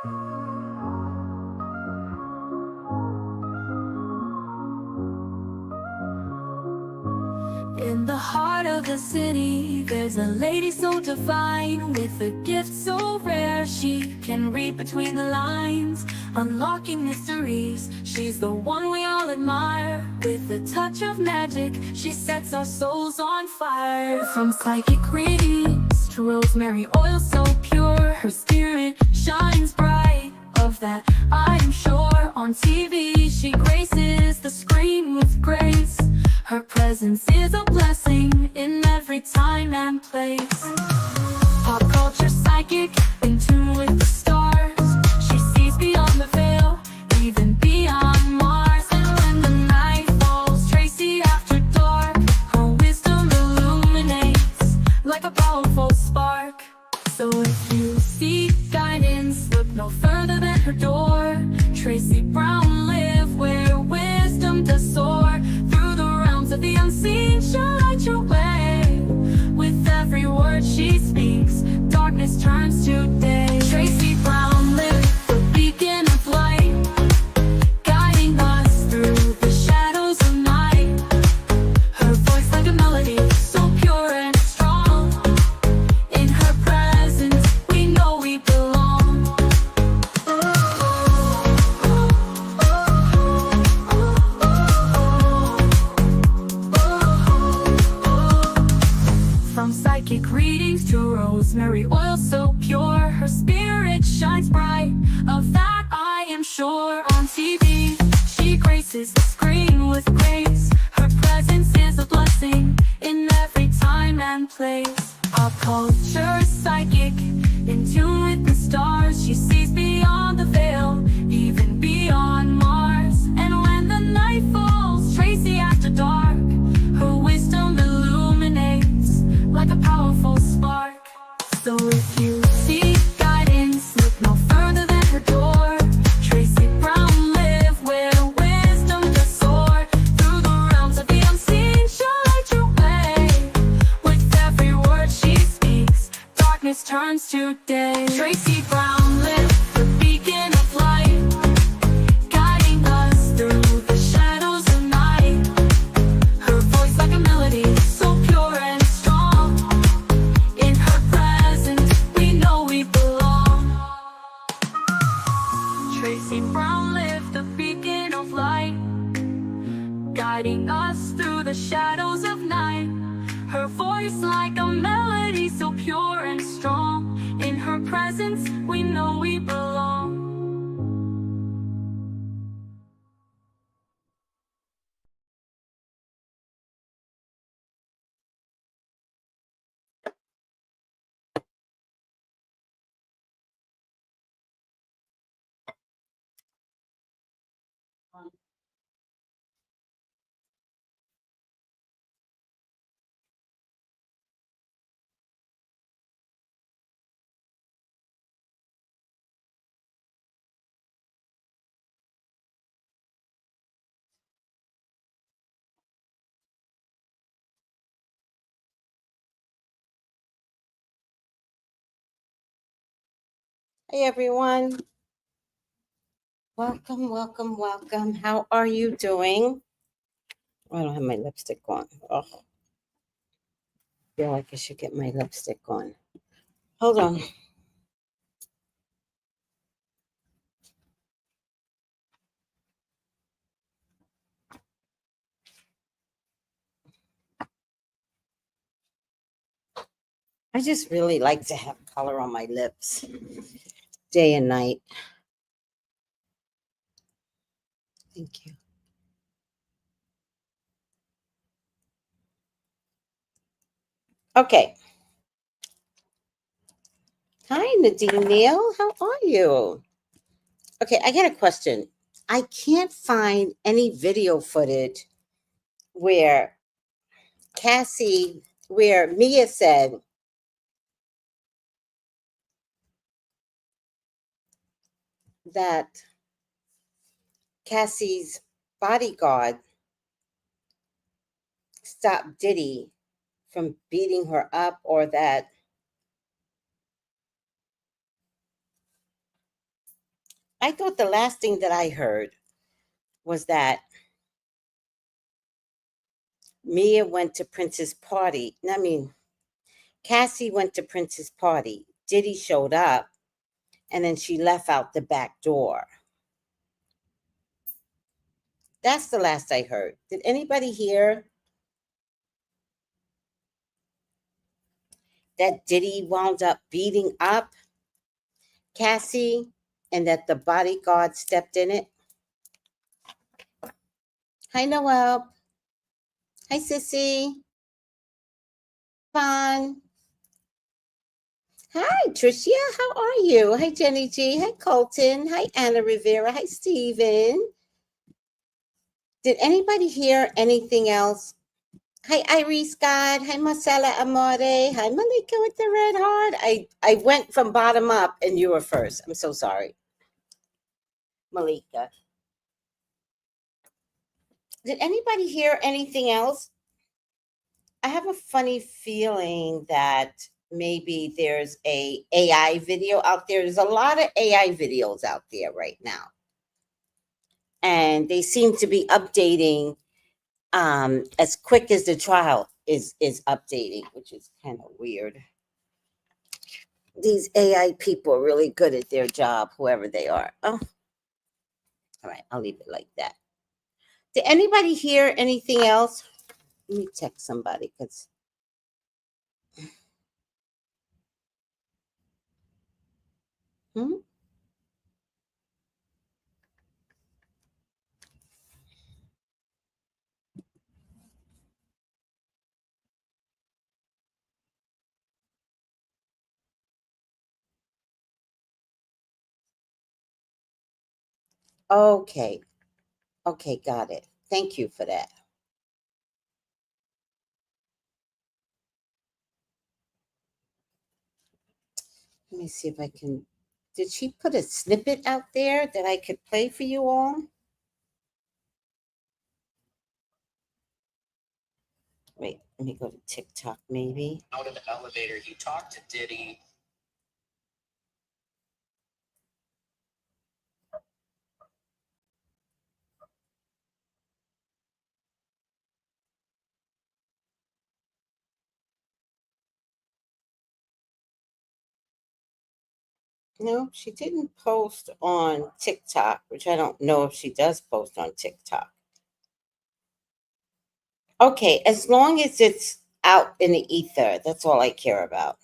In the heart of the city, there's a lady so divine, with a gift so rare she can read between the lines, unlocking mysteries. She's the one we all admire. With a touch of magic, she sets our souls on fire. From psychic readings to rosemary oil so pure, her spirit shines bright. Of that I am sure. On TV she graces the screen with grace. Her presence is a blessing in every time and place. Pop culture psychic, in tune with the stars. She sees beyond the veil, even beyond Mars. And when the night falls, Tracy after dark, her wisdom illuminates like a powerful spark. So if you seek guidance, look no further than her door. Tracy Brown live where wisdom does soar. Through the realms of the unseen, she'll light your way. With every word she speaks, darkness turns to day. Tracy Brown live, the beacon of light, guiding us through the shadows of night. Her voice like a melody, so pure and strong. In her presence, we know we belong. From psychic readings to rosemary oil so pure, her spirit shines bright. Of that I am sure. On TV, she graces the screen with grace. Her presence is a blessing in every time and place. Pop culture psychic, in tune with the stars. She sees beyond the veil, even beyond Mars. And when the night falls, Tracy after dark, her wisdom illuminates like a powerful spark. So if you seek guidance, look no further than her door. Tracy Brown live where wisdom does soar. Through the realms of the unseen, she'll light your way. With every word she speaks, darkness turns to day. Tracy Brown live, the beacon of light, guiding us through the shadows of night. Her voice like a melody, so pure and strong. In her presence, we know we belong. Tracy Brown live, the beacon of light, guiding us through the shadows of night. Her voice like a melody, so pure and strong. In her presence, we know we belong. Hey everyone, welcome, welcome, welcome. How are you doing? I don't have my lipstick on. Oh, feel like I should get my lipstick on. Hold on. I just really like to have color on my lips, day and night. Thank you. Okay. Hi, Nadine Neal. How are you? Okay, I got a question. I can't find any video footage where Mia said that Cassie's bodyguard stopped Diddy from beating her up, or that I thought the last thing that I heard was that Mia went to Prince's party. I mean, Cassie went to Prince's party. Diddy showed up, and then she left out the back door. That's the last I heard. Did anybody hear that Diddy wound up beating up Cassie and that the bodyguard stepped in it? Hi, Noel. Hi, Sissy. Fun. Hi, Tricia. How are you? Hi, Jenny G. Hi, Colton. Hi, Anna Rivera. Hi, Steven. Did anybody hear anything else? Hi, Iris Scott. Hi, Marcella Amore. Hi, Malika with the red heart. I went from bottom up and you were first. I'm so sorry. Malika. Did anybody hear anything else? I have a funny feeling that maybe there's a AI video out there. There's a lot of AI videos out there right now. And they seem to be updating as quick as the trial is updating, which is kind of weird. These AI people are really good at their job, whoever they are. Oh, all right, I'll leave it like that. Did anybody hear anything else? Let me text somebody because hmm? Okay. Okay, got it. Thank you for that. Let me see if I can. Did she put a snippet out there that I could play for you all? Wait, let me go to TikTok maybe. Out of the elevator, you talked to Diddy. No, she didn't post on TikTok, which I don't know if she does post on TikTok. Okay, as long as it's out in the ether, that's all I care about.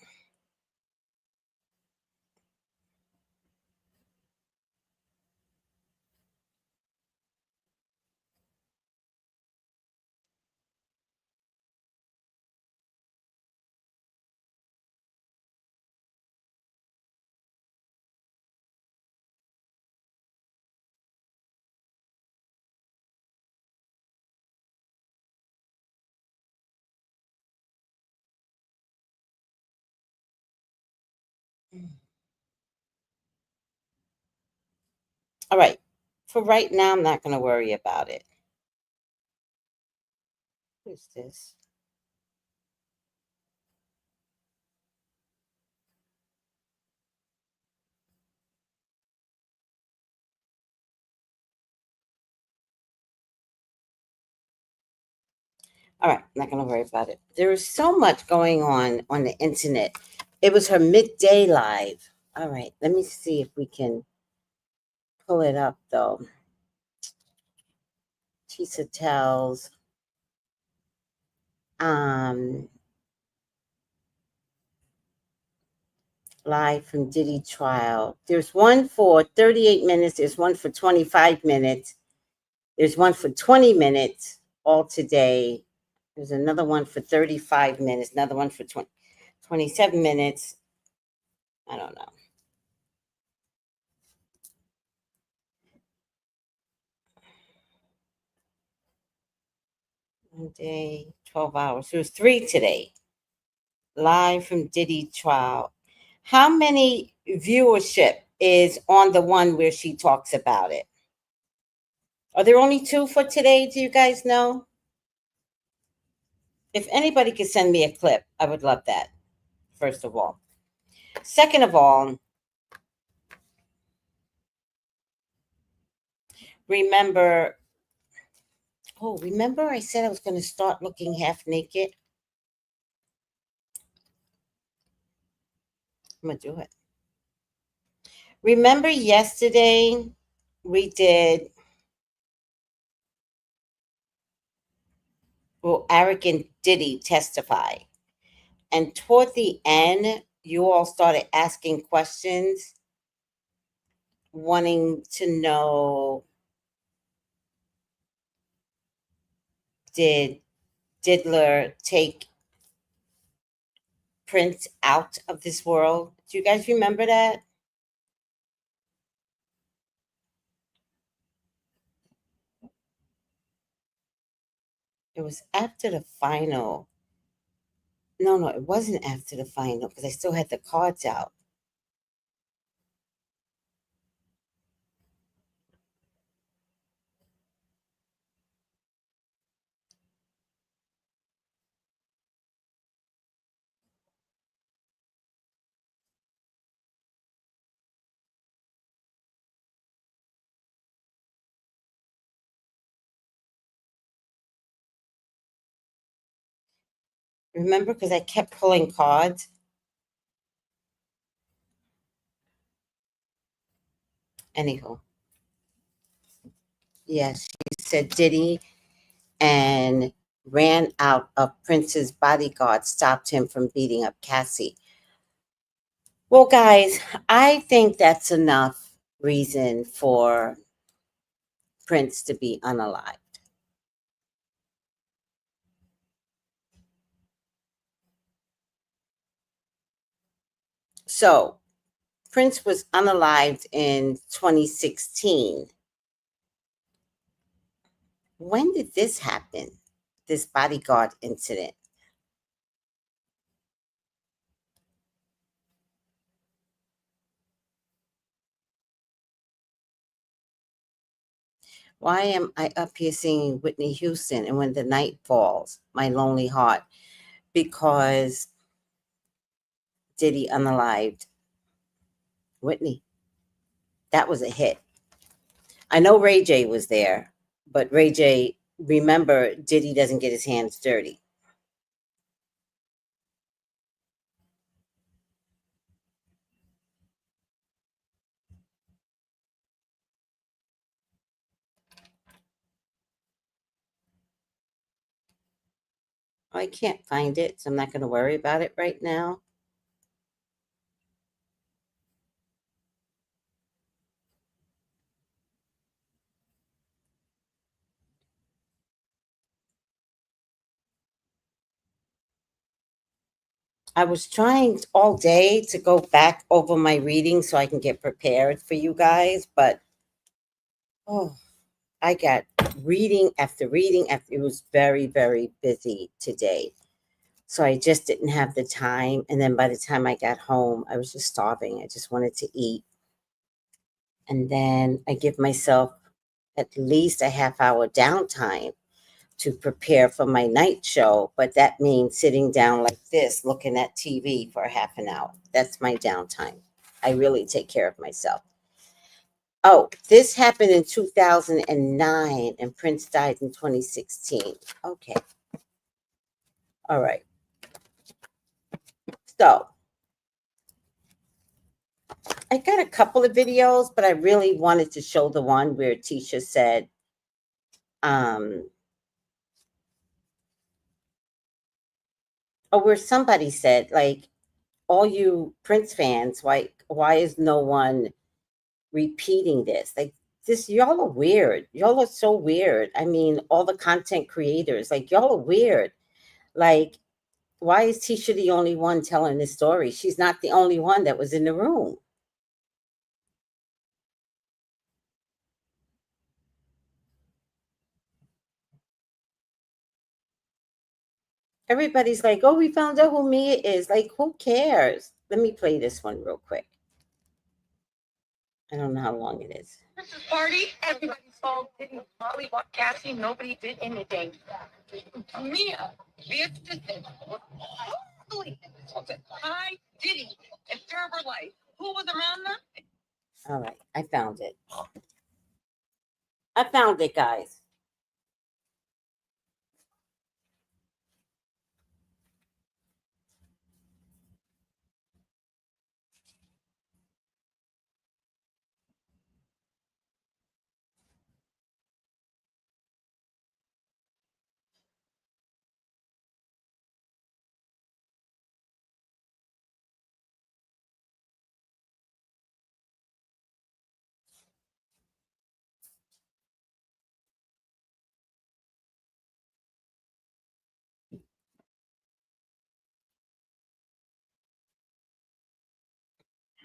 All right. For right now, I'm not going to worry about it. Who's this? All right, I'm not going to worry about it. There is so much going on the internet. It was her midday live. All right, let me see if we can pull it up though. Tisa tells um live from Diddy trial. There's one for 38 minutes, there's one for 25 minutes, there's one for 20 minutes all today. There's another one for 35 minutes, another one for 27 minutes. I don't know. One day, 12 hours. There was 3 today. Live from Diddy trial. How many viewership is on the one where she talks about it? Are there only 2 for today? Do you guys know? If anybody could send me a clip, I would love that, first of all. Second of all, remember, remember I said I was going to start looking half naked? I'm going to do it. Remember yesterday we did, well, Eric and Diddy testify. And toward the end, you all started asking questions, wanting to know, did Diddler take Prince out of this world? Do you guys remember that? It was after the final. No, it wasn't after the final because I still had the cards out. Remember, because I kept pulling cards. Anywho, yes, she said Diddy and ran out of Prince's bodyguard, stopped him from beating up Cassie. Well, guys, I think that's enough reason for Prince to be unalived. So, Prince was unalived in 2016. When did this happen? This bodyguard incident? Why am I up here singing Whitney Houston and when the night falls, my lonely heart? Because Diddy unalived Whitney. That was a hit. I know Ray J was there, but Ray J, remember, Diddy doesn't get his hands dirty. I can't find it, so I'm not going to worry about it right now. I was trying all day to go back over my reading so I can get prepared for you guys, but I got reading after reading after. It was very, very busy today. So I just didn't have the time. And then by the time I got home, I was just starving. I just wanted to eat. And then I give myself at least a half hour downtime to prepare for my night show. But that means sitting down like this, looking at TV for a half an hour. That's my downtime. I really take care of myself. Oh, this happened in 2009 and Prince died in 2016. Okay. All right. So I got a couple of videos, but I really wanted to show the one where Tisha said, where somebody said, like, all you Prince fans, why is no one repeating this? Like, this, y'all are weird. Y'all are so weird. I mean, all the content creators, like, y'all are weird. Like, why is Tisha the only one telling this story? She's not the only one that was in the room. Everybody's like, oh, we found out who Mia is. Like, who cares? Let me play this one real quick. I don't know how long it is. Christmas party, everybody saw didn't Molly walk Cassie, nobody did anything. Mia, the assistant, was horribly insulted. Hi, Diddy, and Trevor Life. Who was around them? All right, I found it. I found it, guys.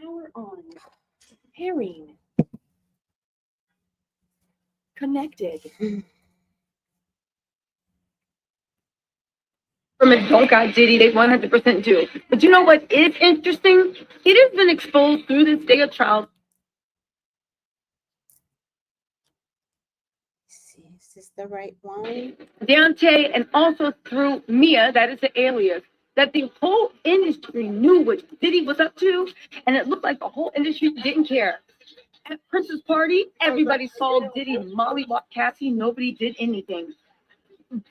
Power on. Pairing. Connected. From a don't got Diddy, they 100% do. But you know what is interesting? It has been exposed through this day of trial. See, is this the right one? Deontay, and also through Mia, that is the alias, that the whole industry knew what Diddy was up to, and it looked like the whole industry didn't care. At Prince's party, everybody saw Diddy mollywop Cassie. Nobody did anything.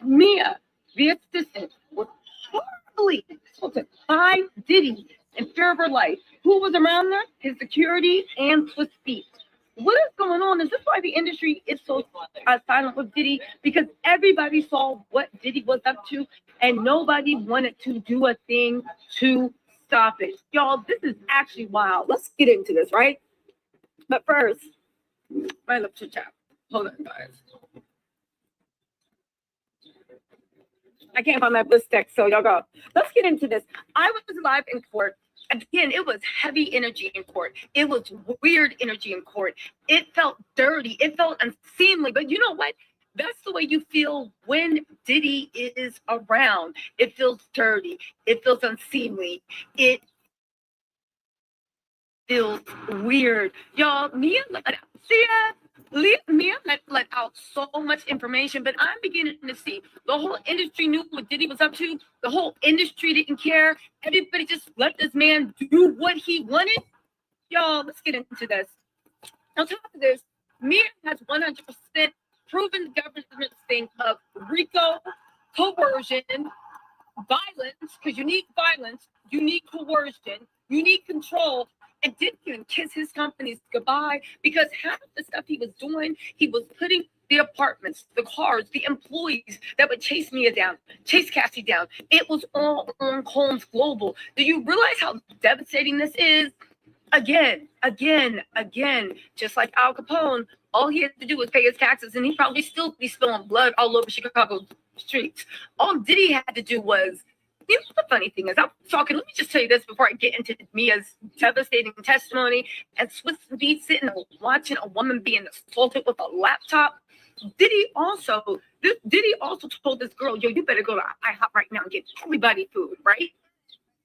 Mia, the assistant, was horribly assaulted by Diddy in fear of her life. Who was around her? His security and Swiss Beats. What is going on? Is this why the industry is so silent with Diddy? Because everybody saw what Diddy was up to, and nobody wanted to do a thing to stop it. Y'all, this is actually wild. Let's get into this, right? But first, my lip chit chat. Hold on, guys. I can't find my bliss deck, so y'all go. Let's get into this. I was live in court. Again, it was heavy energy in court. It was weird energy in court. It felt dirty. It felt unseemly. But you know what? That's the way you feel when Diddy is around. It feels dirty. It feels unseemly. It feels weird. Y'all, Mia let out so much information, but I'm beginning to see the whole industry knew what Diddy was up to. The whole industry didn't care. Everybody just let this man do what he wanted. Y'all, let's get into this. On top of this, Mia has 100% proven the government's thing of RICO, coercion, violence, because you need violence, you need coercion, you need control, and didn't even kiss his companies goodbye, because half of the stuff he was doing, he was putting the apartments, the cars, the employees that would chase Mia down, chase Cassie down. It was all on Combs Global. Do you realize how devastating this is? Again, just like Al Capone, all he had to do was pay his taxes, and he'd probably still be spilling blood all over Chicago streets. All Diddy had to do was, you know, the funny thing is, I'm talking, let me just tell you this before I get into Mia's devastating testimony, and Swiss Beats sitting watching a woman being assaulted with a laptop. Diddy also told this girl, yo, you better go to IHOP right now and get everybody food, right?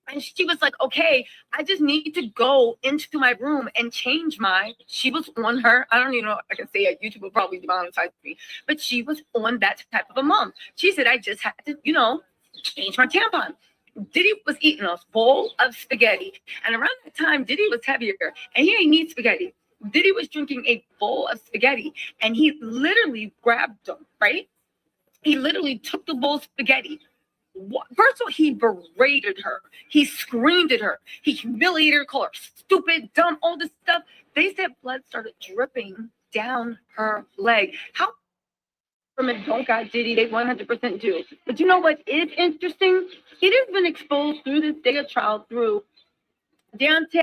And she was like, okay, I just need to go into my room and change she was on her, I don't even know if I can say it, YouTube will probably demonetize me, but she was on that type of a mom. She said, I just had to, change my tampon. Diddy was eating a bowl of spaghetti. And around that time, Diddy was heavier and he didn't need spaghetti. Diddy was drinking a bowl of spaghetti and he literally grabbed them, right? He literally took the bowl of spaghetti. First of all, he berated her. He screamed at her. He humiliated her, called her stupid, dumb, all this stuff. They said blood started dripping down her leg. How from a don't got Diddy, they 100% do. But you know what is interesting? It has been exposed through this day of trial through Deontay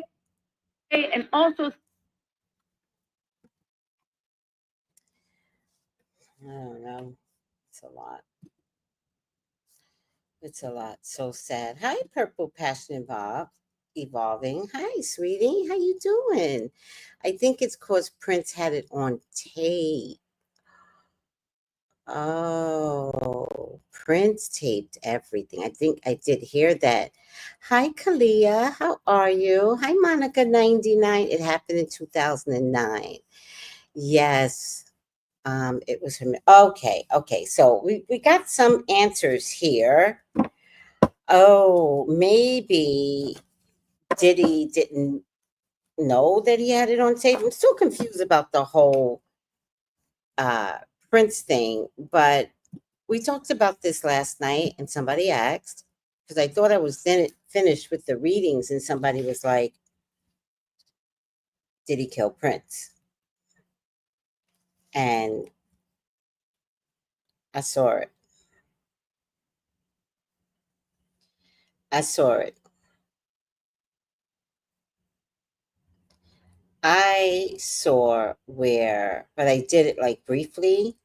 and also. I don't know. It's a lot. It's a lot. So sad. Hi, Purple Passion Evolving. Hi, sweetie. How you doing? I think it's because Prince had it on tape. Oh, Prince taped everything. I think I did hear that. Hi, Kalia. How are you? Hi, Monica 99. It happened in 2009. Yes. It was her. Okay. So we got some answers here. Oh, maybe Diddy didn't know that he had it on tape. I'm still confused about the whole Prince thing, but we talked about this last night and somebody asked, because I thought I was finished with the readings, and somebody was like, did he kill Prince? And I saw it. I saw it. I saw where, but I did it like briefly.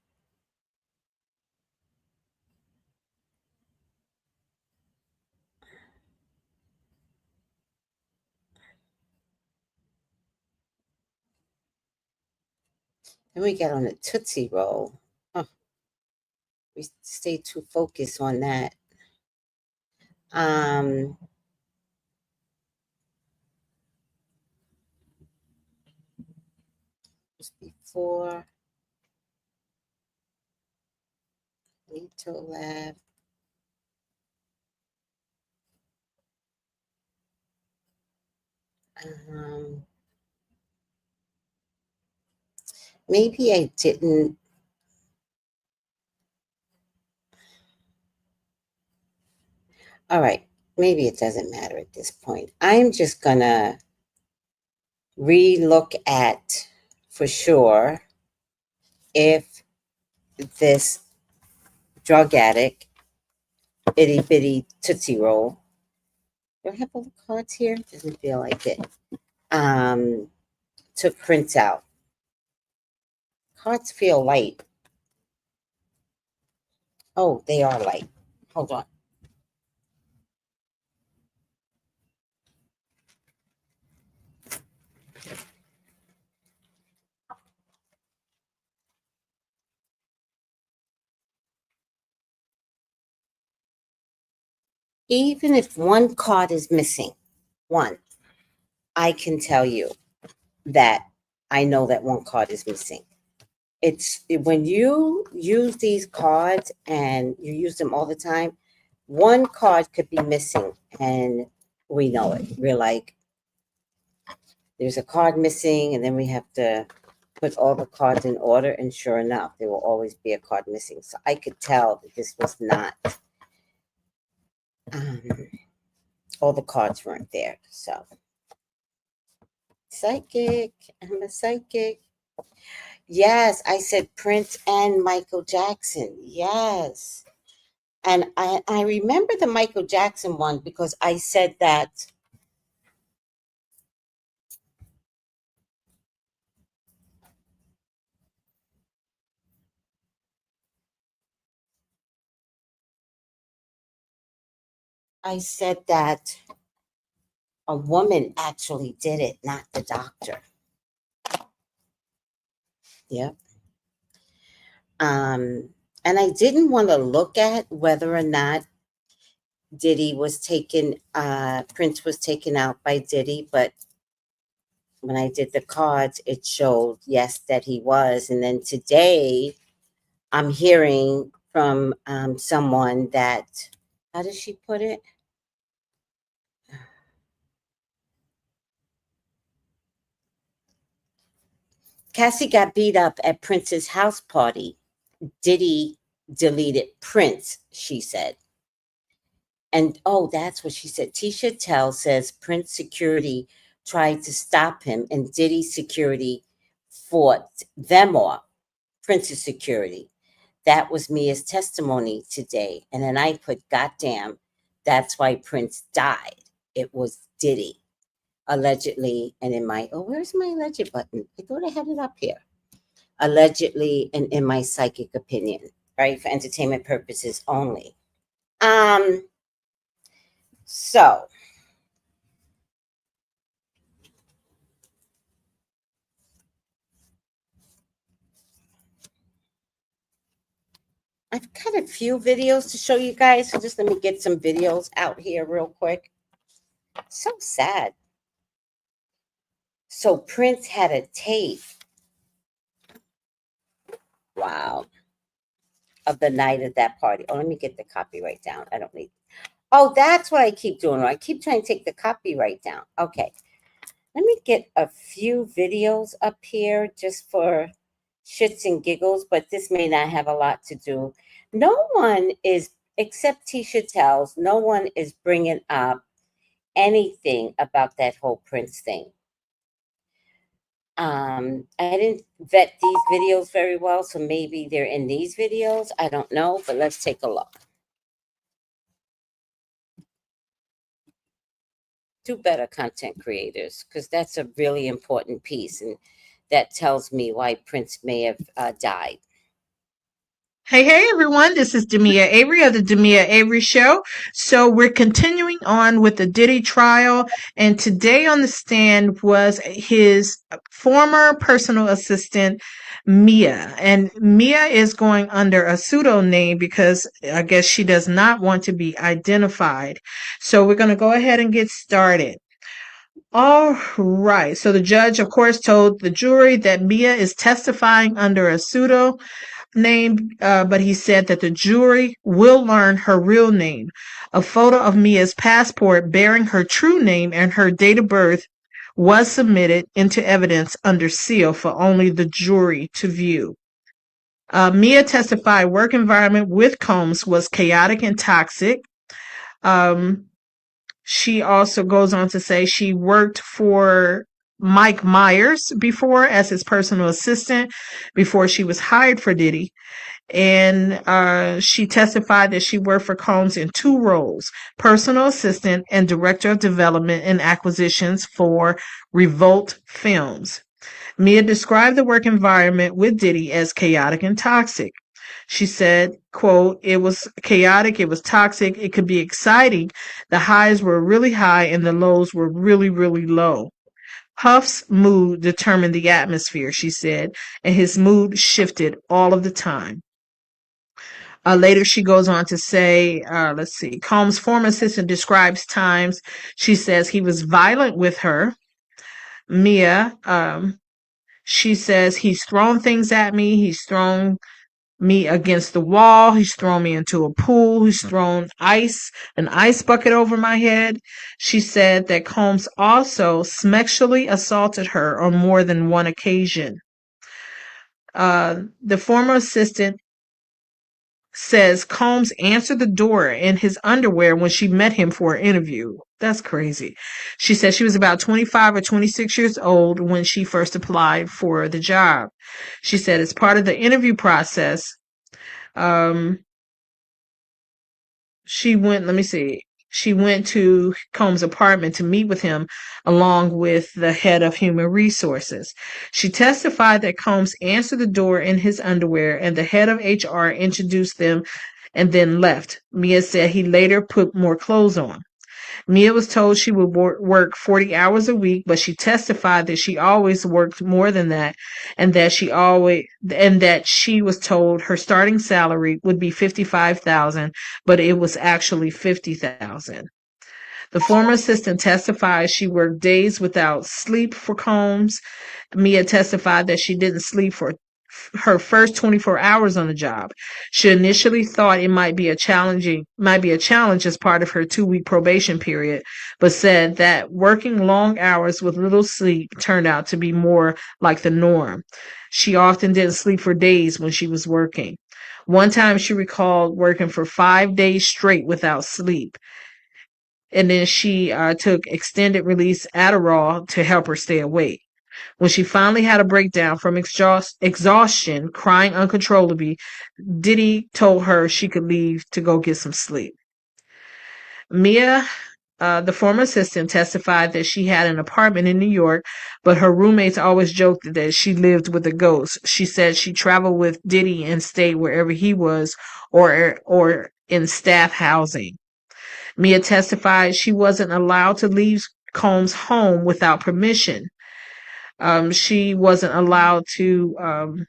Then we got on the Tootsie Roll. Oh, we stayed too focused on that. Just before we to left. Maybe I didn't. All right. Maybe it doesn't matter at this point. I'm just going to re-look at for sure if this drug addict, itty bitty Tootsie Roll, do I have all the cards here? Doesn't feel like it. Took Prince out. Cards feel light. Oh, they are light. Hold on. Even if one card is missing, one, I can tell you that I know that one card is missing. It's when you use these cards and you use them all the time, one card could be missing and we know it. We're like, there's a card missing, and then we have to put all the cards in order, and sure enough, there will always be a card missing. So I could tell that this was not, all the cards weren't there. So, psychic, I'm a psychic. Yes, I said Prince and Michael Jackson. Yes. And I remember the Michael Jackson one because I said that a woman actually did it, not the doctor. Yep. And I didn't want to look at whether or not Diddy was taken, Prince was taken out by Diddy, but when I did the cards, it showed, yes, that he was. And then today, I'm hearing from someone that, how does she put it? Cassie got beat up at Prince's house party. Diddy deleted Prince, she said. And oh, that's what she said. Tisha Tell says Prince security tried to stop him, and Diddy security fought them off. Prince's security. That was Mia's testimony today. And then I put, goddamn, that's why Prince died. It was Diddy, allegedly. And in my, oh, where's my alleged button? I thought I had it up here. Allegedly, and in my psychic opinion, right? For entertainment purposes only. So I've got a few videos to show you guys. So just let me get some videos out here real quick. So sad. So Prince had a tape. Wow. Of the night of that party. Oh, let me get the copyright down. I don't need. Oh, that's what I keep doing. I keep trying to take the copyright down. Okay. Let me get a few videos up here just for shits and giggles, but this may not have a lot to do. No one is, except Tisha tells, no one is bringing up anything about that whole Prince thing. I didn't vet these videos very well, so maybe they're in these videos. I don't know, but let's take a look. Do better, content creators, because that's a really important piece, and that tells me why Prince may have died. Hey, everyone. This is Demia Avery of the Demia Avery Show. So we're continuing on with the Diddy trial. And today on the stand was his former personal assistant, Mia. And Mia is going under a pseudonym because I guess she does not want to be identified. So we're going to go ahead and get started. All right. So the judge, of course, told the jury that Mia is testifying under a pseudo name, but he said that the jury will learn her real name. A photo of Mia's passport bearing her true name and her date of birth was submitted into evidence under seal for only the jury to view. Mia testified work environment with Combs was chaotic and toxic. She also goes on to say she worked for Mike Myers before as his personal assistant before she was hired for Diddy. And she testified that she worked for Combs in two roles, personal assistant and director of development and acquisitions for Revolt Films. Mia described the work environment with Diddy as chaotic and toxic. She said, quote, "It was chaotic, it was toxic, it could be exciting. The highs were really high and the lows were really, really low. Huff's mood determined the atmosphere," she said, and his mood shifted all of the time. Later, she goes on to say, let's see, Combs' former assistant describes times. She says he was violent with her. Mia, she says, he's thrown things at me. He's thrown me against the wall. He's thrown me into a pool. He's thrown an ice bucket over my head. She said that Combs also sexually assaulted her on more than one occasion. The former assistant says Combs answered the door in his underwear when she met him for an interview. That's crazy. She said she was about 25 or 26 years old when she first applied for the job. She said as part of the interview process, she went to Combs' apartment to meet with him along with the head of human resources. She testified that Combs answered the door in his underwear and the head of HR introduced them and then left. Mia said he later put more clothes on. Mia was told she would work 40 hours a week, but she testified that she always worked more than that and that she was told her starting salary would be $55,000, but it was actually $50,000. The former assistant testified she worked days without sleep for Combs. Mia testified that she didn't sleep for her first 24 hours on the job. She initially thought it might be a challenge as part of her 2-week probation period, but said that working long hours with little sleep turned out to be more like the norm. She often didn't sleep for days when she was working. One time she recalled working for 5 days straight without sleep. And then she took extended release Adderall to help her stay awake. When she finally had a breakdown from exhaustion, crying uncontrollably, Diddy told her she could leave to go get some sleep. Mia, the former assistant, testified that she had an apartment in New York, but her roommates always joked that she lived with a ghost. She said she traveled with Diddy and stayed wherever he was or in staff housing. Mia testified she wasn't allowed to leave Combs' home without permission. She wasn't allowed to.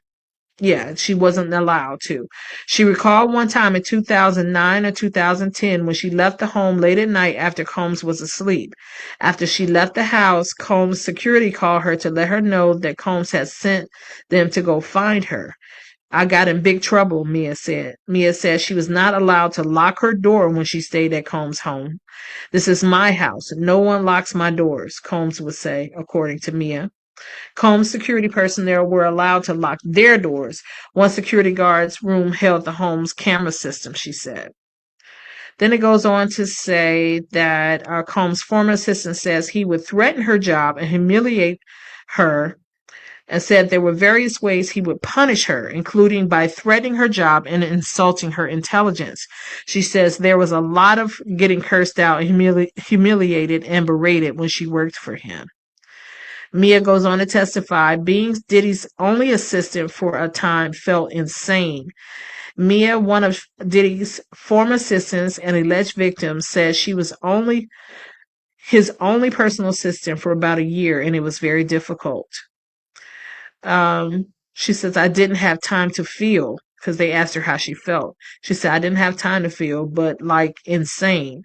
She wasn't allowed to. She recalled one time in 2009 or 2010 when she left the home late at night after Combs was asleep. After she left the house, Combs' security called her to let her know that Combs had sent them to go find her. "I got in big trouble," Mia said. Mia said she was not allowed to lock her door when she stayed at Combs' home. "This is my house. No one locks my doors," Combs would say, according to Mia. Combs security personnel were allowed to lock their doors. One security guard's room held the home's camera system, she said. Then it goes on to say that Combs' former assistant says he would threaten her job and humiliate her, and said there were various ways he would punish her, including by threatening her job and insulting her intelligence. She says there was a lot of getting cursed out and humiliated and berated when she worked for him. Mia goes on to testify, being Diddy's only assistant for a time felt insane. Mia, one of Diddy's former assistants and alleged victim, says she was his only personal assistant for about a year, and it was very difficult. She says, I didn't have time to feel, because they asked her how she felt. She said, I didn't have time to feel, but like insane.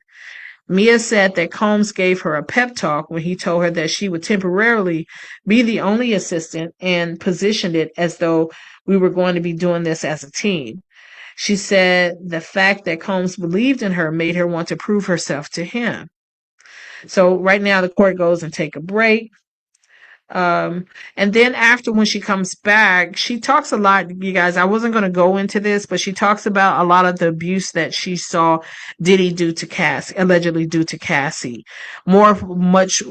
Mia said that Combs gave her a pep talk when he told her that she would temporarily be the only assistant and positioned it as though we were going to be doing this as a team. She said the fact that Combs believed in her made her want to prove herself to him. So right now the court goes and take a break. And then after, when she comes back, she talks a lot, you guys. I wasn't going to go into this, but she talks about a lot of the abuse that she saw Diddy do to Cassie, allegedly do to Cassie. Much,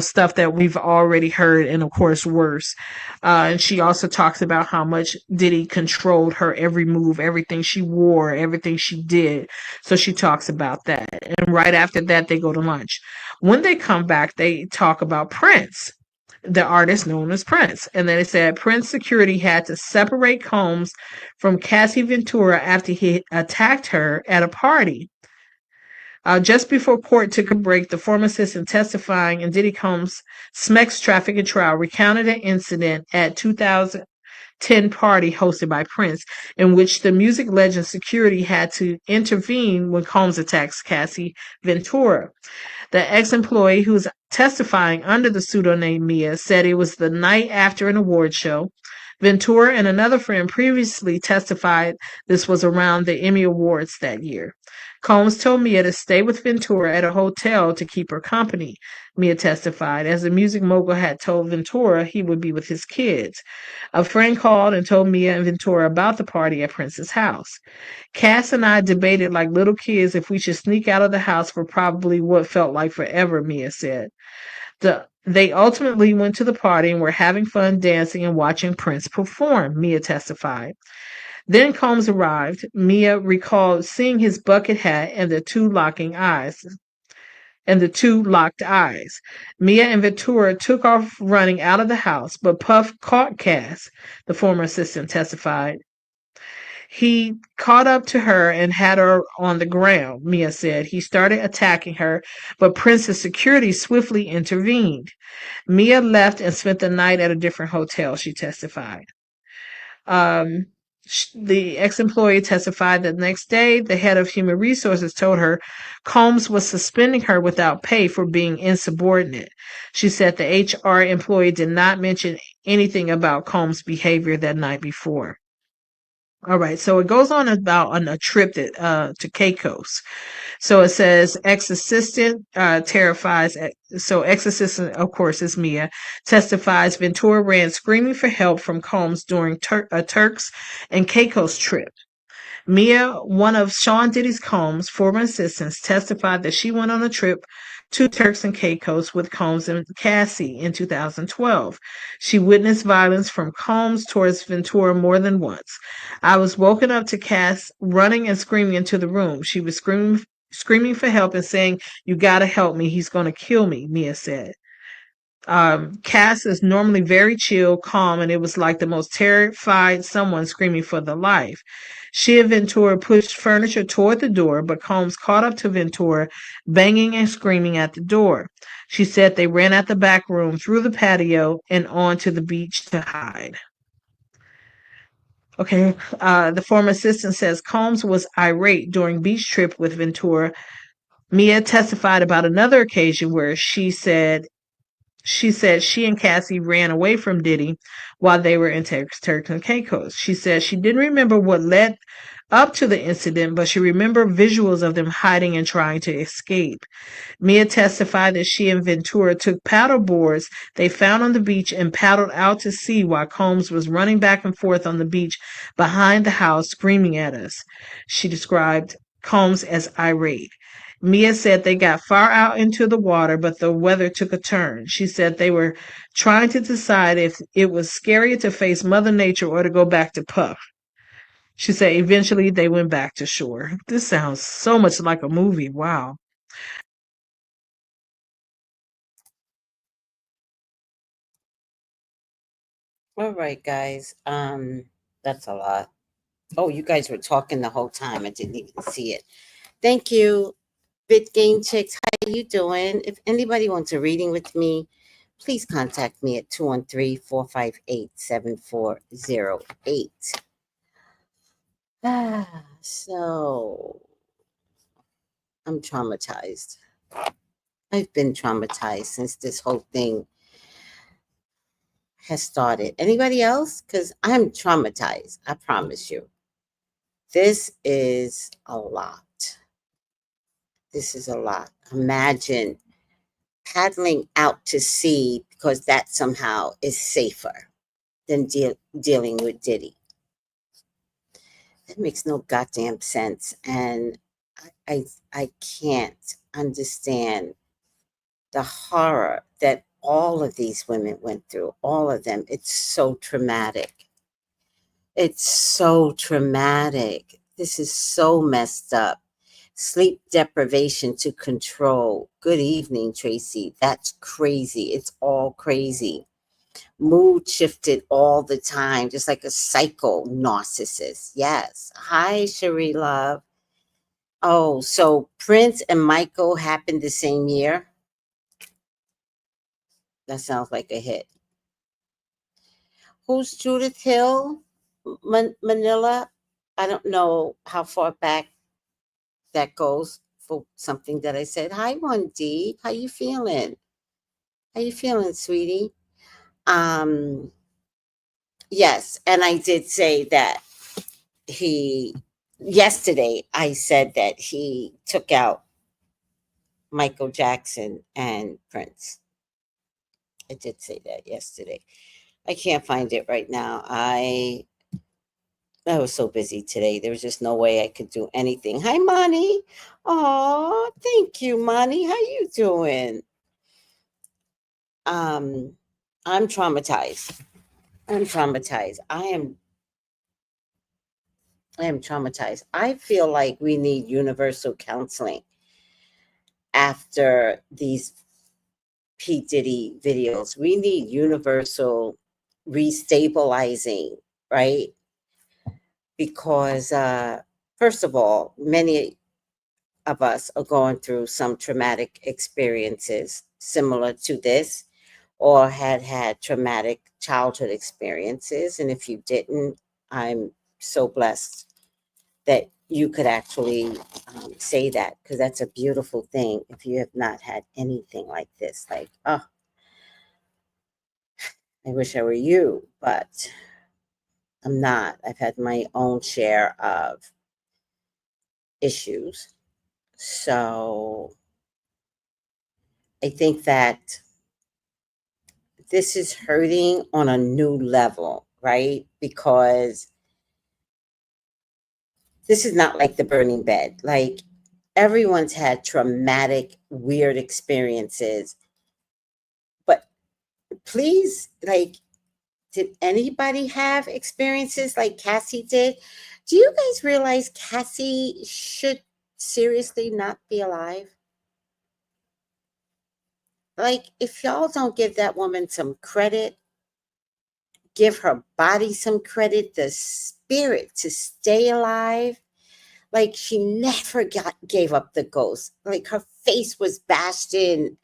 stuff that we've already heard, and of course worse. And she also talks about how much Diddy controlled her every move, everything she wore, everything she did. So she talks about that. And right after that, they go to lunch. When they come back, they talk about Prince, the artist known as Prince. And then it said Prince security had to separate Combs from Cassie Ventura after he attacked her at a party. Just before court took a break, the former assistant testifying in Diddy Combs' Smex trafficking trial recounted an incident at 2010 party hosted by Prince, in which the music legend security had to intervene when Combs attacks Cassie Ventura. The ex-employee, who's testifying under the pseudonym Mia, said it was the night after an award show. Ventura and another friend previously testified this was around the Emmy Awards that year. Combs told Mia to stay with Ventura at a hotel to keep her company, Mia testified, as the music mogul had told Ventura he would be with his kids. A friend called and told Mia and Ventura about the party at Prince's house. Cass and I debated like little kids if we should sneak out of the house for probably what felt like forever, Mia said. They ultimately went to the party and were having fun dancing and watching Prince perform, Mia testified. Then Combs arrived. Mia recalled seeing his bucket hat and the two locked eyes. Mia and Ventura took off running out of the house, but Puff caught Cass, the former assistant testified. He caught up to her and had her on the ground, Mia said. He started attacking her, but Prince's security swiftly intervened. Mia left and spent the night at a different hotel, she testified. The ex-employee testified that the next day, the head of human resources told her Combs was suspending her without pay for being insubordinate. She said the HR employee did not mention anything about Combs' behavior that night before. All right, so it goes on about a trip to Caicos. So it says ex-assistant terrifies. So ex-assistant, of course, is Mia, testifies Ventura ran screaming for help from Combs during a Turks and Caicos trip. Mia, one of Sean Diddy's Combs' former assistants, testified that she went on a trip to Turks and Caicos with Combs and Cassie in 2012. She witnessed violence from Combs towards Ventura more than once. I was woken up to Cass running and screaming into the room. She was screaming for help and saying, "You gotta help me. He's gonna kill me," Mia said. Cass is normally very chill, calm, and it was like the most terrified someone screaming for their life. She and Ventura pushed furniture toward the door, but Combs caught up to Ventura, banging and screaming at the door. She said they ran out the back room, through the patio, and onto the beach to hide. Okay, the former assistant says Combs was irate during beach trip with Ventura. Mia testified about another occasion where she said She said she and Cassie ran away from Diddy while they were in Turks and Caicos. She said she didn't remember what led up to the incident, but she remembered visuals of them hiding and trying to escape. Mia testified that she and Ventura took paddle boards they found on the beach and paddled out to sea while Combs was running back and forth on the beach behind the house screaming at us. She described Combs as irate. Mia said they got far out into the water, but the weather took a turn. She said they were trying to decide if it was scarier to face Mother Nature or to go back to Puff. She said eventually they went back to shore. This sounds so much like a movie. Wow. All right, guys. That's a lot. Oh, you guys were talking the whole time. I didn't even see it. Thank you, Bitgain Chicks. How you doing? If anybody wants a reading with me, please contact me at 213-458-7408. So I'm traumatized. I've been traumatized since this whole thing has started. Anybody else? Because I'm traumatized. I promise you. This is a lot. This is a lot. Imagine paddling out to sea because that somehow is safer than dealing with Diddy. That makes no goddamn sense. And I can't understand the horror that all of these women went through. All of them. It's so traumatic. It's so traumatic. This is so messed up. Sleep deprivation to control. Good evening, Tracy. That's crazy. It's all crazy. Mood shifted all the time, just like a psycho narcissist. Yes. Hi, Cherie Love. Oh, so Prince and Michael happened the same year? That sounds like a hit. Who's Judith Hill? Manila? I don't know how far back that goes for something that I said. Hi, 1D. How you feeling? How you feeling, sweetie? Um, yes, and I did say that he yesterday I said that he took out Michael Jackson and Prince. I did say that yesterday. I can't find it right now. I was so busy today. There was just no way I could do anything. Hi, Monty. Oh, thank you, Monty. How you doing? Um, I'm traumatized. I'm traumatized. I am traumatized. I feel like we need universal counseling after these P. Diddy videos. We need universal restabilizing, right? Because first of all, many of us are going through some traumatic experiences similar to this, or had traumatic childhood experiences. And if you didn't, I'm so blessed that you could actually say that, because that's a beautiful thing. If you have not had anything like this, like, oh, I wish I were you, but I'm not. I've had my own share of issues. So I think that this is hurting on a new level, right? Because this is not like the burning bed. Like, everyone's had traumatic, weird experiences. But please, like, did anybody have experiences like Cassie did? Do you guys realize Cassie should seriously not be alive? Like, if y'all don't give that woman some credit, give her body some credit, the spirit to stay alive. Like, she never gave up the ghost. Like, her face was bashed in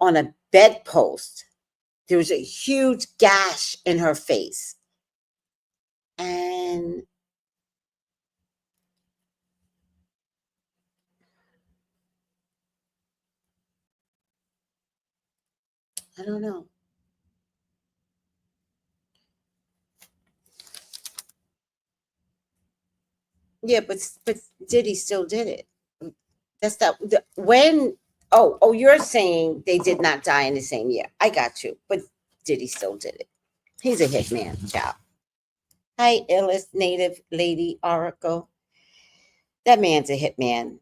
on a bedpost. There was a huge gash in her face. And I don't know. Yeah, but Diddy still did it. That's not when. Oh, you're saying they did not die in the same year. I got you, but Diddy still did it. He's a hitman, child. Hi, illest native lady Oracle. That man's a hitman.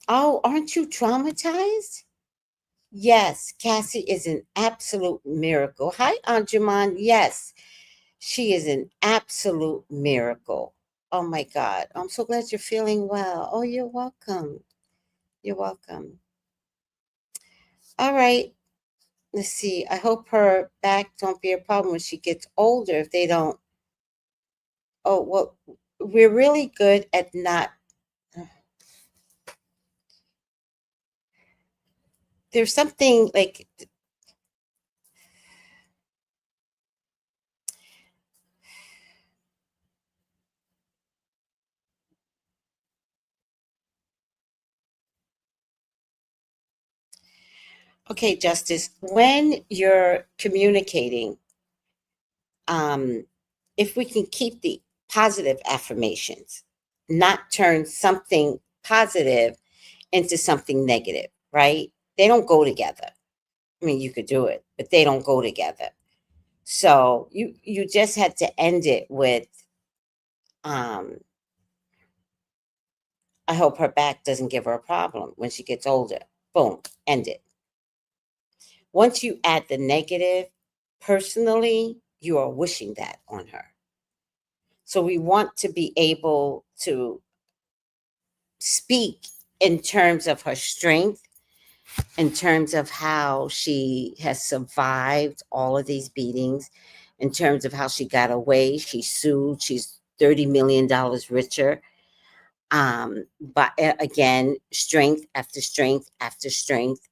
Oh, aren't you traumatized? Yes, Cassie is an absolute miracle. Hi, Anjuman. Yes, she is an absolute miracle. Oh my God. I'm so glad you're feeling well. Oh, you're welcome. You're welcome. All right. Let's see. I hope her back don't be a problem when she gets older if they don't. Oh, well, we're really good at not. There's something like, okay, Justice, when you're communicating, um, if we can keep the positive affirmations, not turn something positive into something negative, right? They don't go together. I mean, you could do it, but they don't go together. So you just had to end it with, um, I hope her back doesn't give her a problem when she gets older. Boom, end it. Once you add the negative, personally, you are wishing that on her. So we want to be able to speak in terms of her strength, in terms of how she has survived all of these beatings, in terms of how she got away. She sued, she's $30 million richer. But again, strength after strength after strength.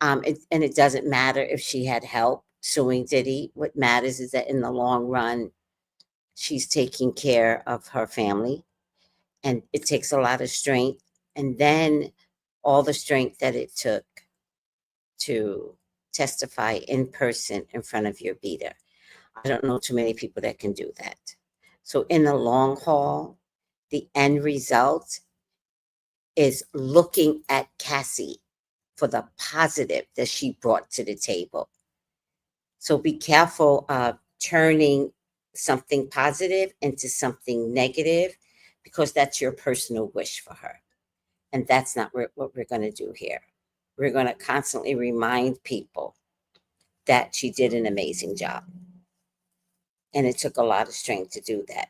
And it doesn't matter if she had help suing Diddy. What matters is that in the long run, she's taking care of her family, and it takes a lot of strength. And then all the strength that it took to testify in person in front of your beater. I don't know too many people that can do that. So in the long haul, the end result is looking at Cassie for the positive that she brought to the table. So be careful of turning something positive into something negative, because that's your personal wish for her. And that's not what we're going to do here. We're going to constantly remind people that she did an amazing job. And it took a lot of strength to do that.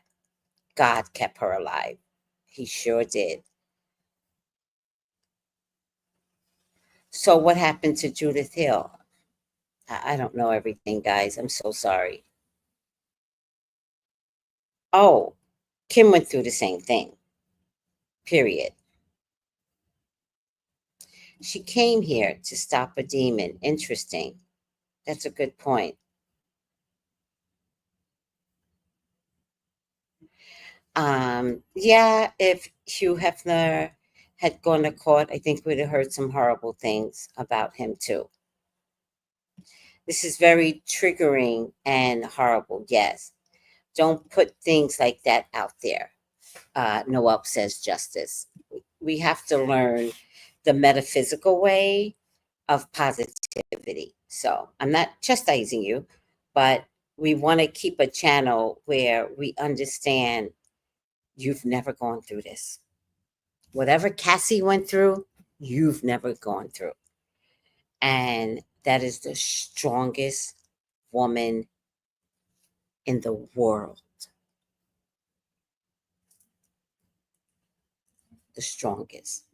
God kept her alive. He sure did. So, what happened to Judith Hill? I don't know everything, guys. I'm so sorry. Oh, Kim went through the same thing, period. She came here to stop a demon. Interesting. That's a good point. Yeah, if Hugh Hefner had gone to court, I think we'd have heard some horrible things about him too. This is very triggering and horrible, yes. Don't put things like that out there. Noel says justice. We have to learn the metaphysical way of positivity. So I'm not chastising you, but we want to keep a channel where we understand you've never gone through this. Whatever Cassie went through, you've never gone through. And that is the strongest woman in the world. The strongest.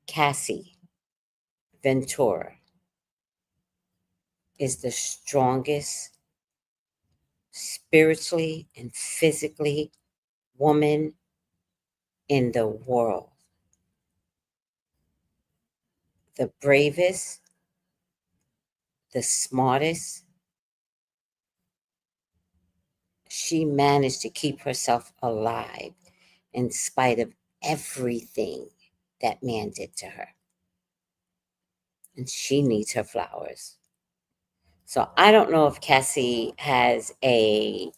Cassie Ventura is the strongest spiritually and physically woman in the world. The bravest, the smartest. She managed to keep herself alive in spite of everything that man did to her. and she needs her flowers. So I don't know if Cassie has a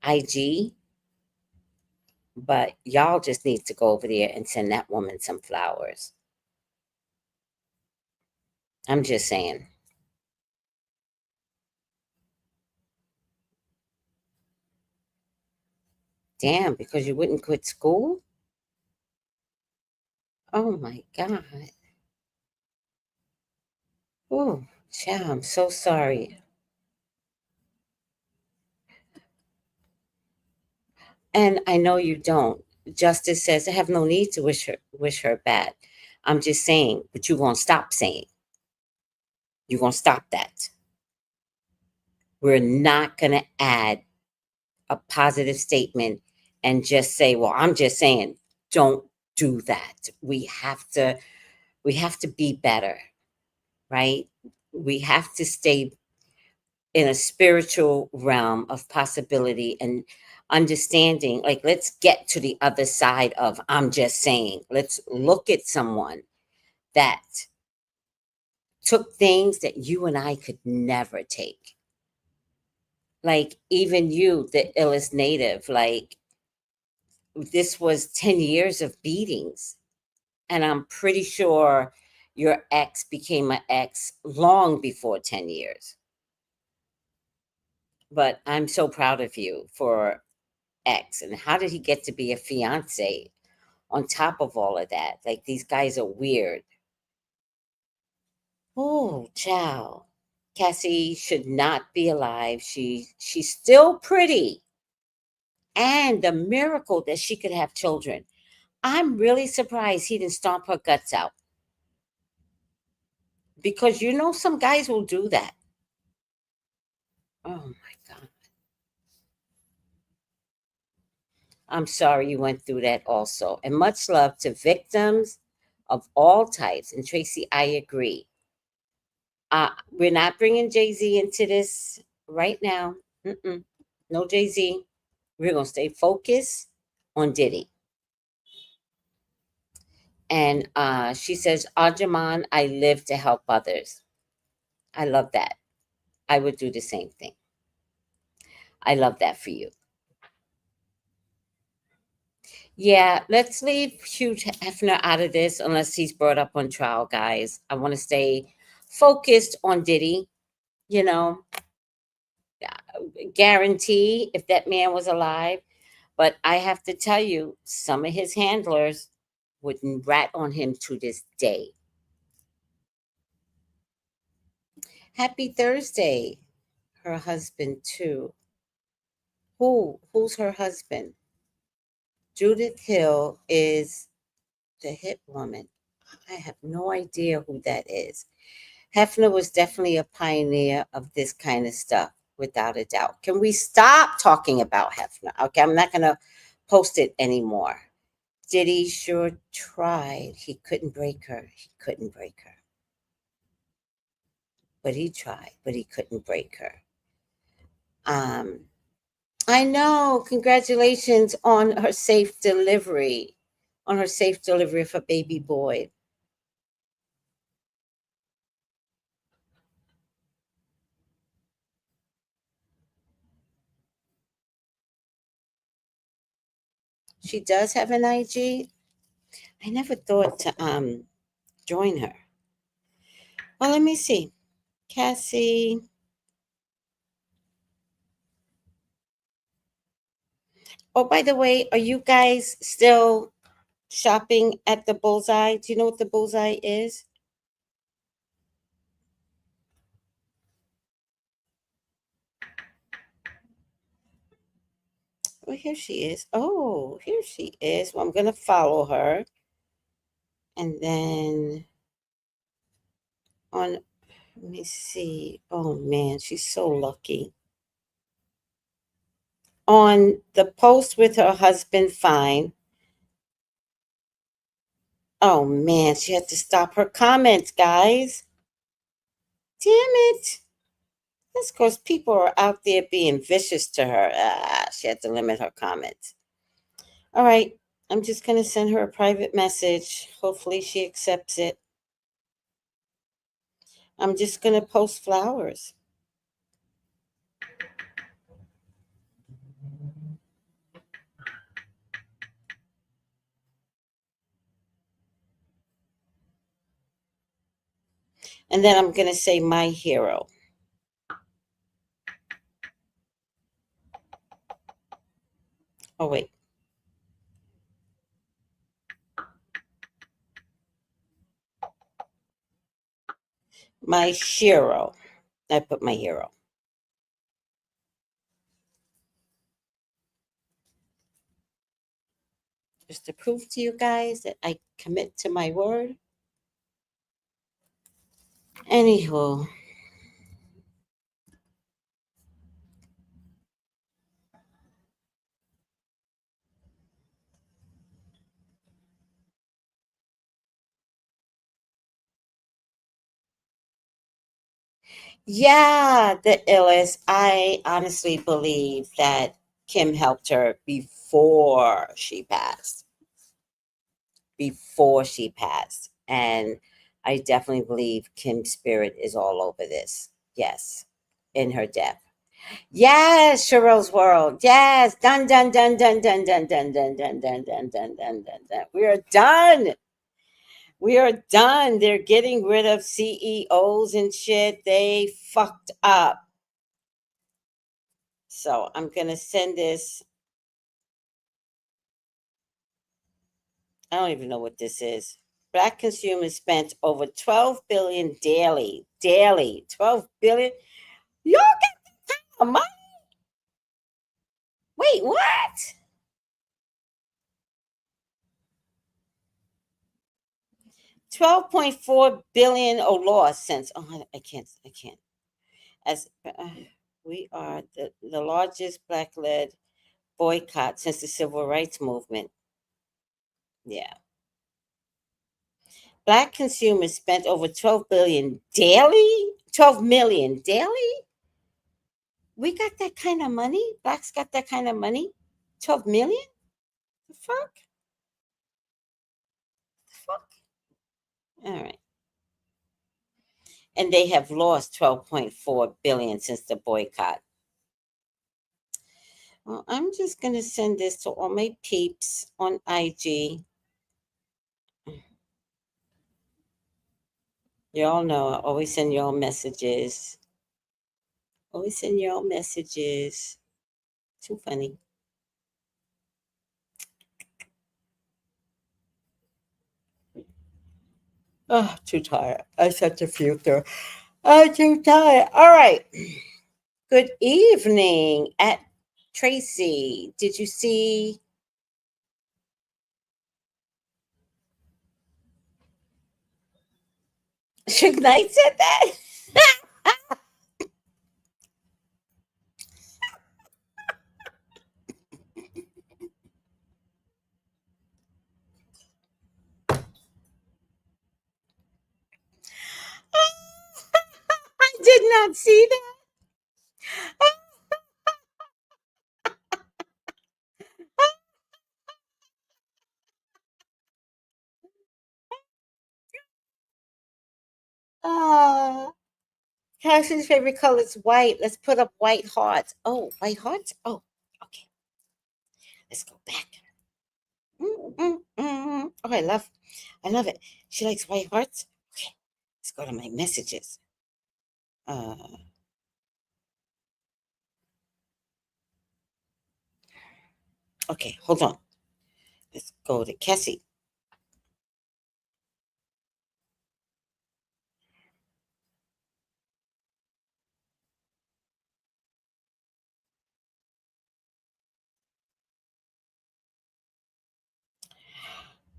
IG, but y'all just need to go over there and send that woman some flowers. I'm just saying. Damn, because you wouldn't quit school? Oh my God. Oh, child, I'm so sorry. And I know you don't. Justice says I have no need to wish her bad. I'm just saying, but you're gonna stop saying. You're gonna stop that. We're not gonna add a positive statement and just say, well, I'm just saying, don't do that. We have to be better, right? We have to stay in a spiritual realm of possibility and understanding. Like, let's get to the other side of I'm just saying. Let's look at someone that took things that you and I could never take. Like, even you, the illest native, like, this was 10 years of beatings. And I'm pretty sure your ex became an ex long before 10 years. But I'm so proud of you for ex. And how did he get to be a fiance on top of all of that? Like, these guys are weird. Oh, child. Cassie should not be alive. She's still pretty. And the miracle that she could have children. I'm really surprised he didn't stomp her guts out. Because some guys will do that. Oh my God. I'm sorry you went through that also. And much love to victims of all types. And Tracy, I agree. We're not bringing Jay-Z into this right now. Mm-mm. No Jay-Z. We're going to stay focused on Diddy. And she says, Ajaman, I live to help others. I love that. I would do the same thing. I love that for you. Yeah, let's leave Hugh Hefner out of this unless he's brought up on trial, guys. I want to stay focused on Diddy. You know, guarantee if that man was alive. But I have to tell you, some of his handlers wouldn't rat on him to this day. Happy Thursday. Her husband, too. Who's her husband? Judith Hill is the hit woman. I have no idea who that is. Hefner was definitely a pioneer of this kind of stuff, without a doubt. Can we stop talking about Hefner? Okay, I'm not going to post it anymore. Diddy sure tried. He couldn't break her. He couldn't break her. But he tried, but he couldn't break her. I know. Congratulations on her safe delivery. On her safe delivery of her baby boy. She does have an IG. I never thought to join her. Well, let me see. Cassie. Oh, by the way, are you guys still shopping at the Bullseye? Do you know what the Bullseye is? Oh, here she is. Oh, here she is. Well, I'm going to follow her. And then let me see. Oh, man, she's so lucky. On the post with her husband, fine. Oh, man, she had to stop her comments, guys. Damn it. That's because people are out there being vicious to her. She had to limit her comments. All right. I'm just going to send her a private message. Hopefully she accepts it. I'm just going to post flowers. And then I'm going to say my hero. Oh, wait. My hero. I put my hero. Just to prove to you guys that I commit to my word. Anywho. Yeah, the illest. I honestly believe that Kim helped her before she passed. Before she passed. And I definitely believe Kim's spirit is all over this. Yes, in her death. Yes, Cheryl's World. Yes. Done, done, done, done, done, done, done, done, done, done, done, done, done, done, done. We are done. We are done. They're getting rid of CEOs and shit. They fucked up. So I'm going to send this. I don't even know what this is. Black consumers spent over 12 billion daily. Daily. 12 billion. Y'all get the money? Wait, what? 12.4 billion loss since I can't. As we are the largest black-led boycott since the civil rights movement. Yeah. Black consumers spent over 12 billion daily? 12 million daily? We got that kind of money? Blacks got that kind of money? 12 million? The fuck? The fuck? All right. And they have lost 12.4 billion since the boycott. Well, I'm just going to send this to all my peeps on IG. Y'all know I always send y'all messages. Always send y'all messages. Too funny. Oh, too tired. I such a future. I'm too tired. All right. Good evening at Tracy. Did you see? Suge Knight said that? I did not see that. Ah, Cassie's favorite color is white. Let's put up white hearts. Oh, white hearts? Oh, okay. Let's go back. Oh, I love it. She likes white hearts. Okay, let's go to my messages. Uh, okay, hold on. Let's go to Cassie.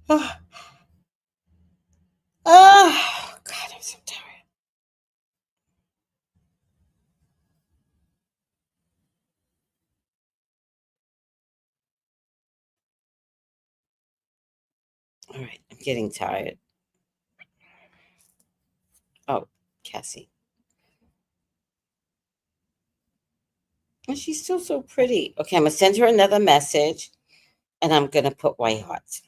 Oh, oh, God, I'm so tired. All right, I'm getting tired. Oh, Cassie. And she's still so pretty. Okay, I'm gonna send her another message and I'm gonna put white hearts.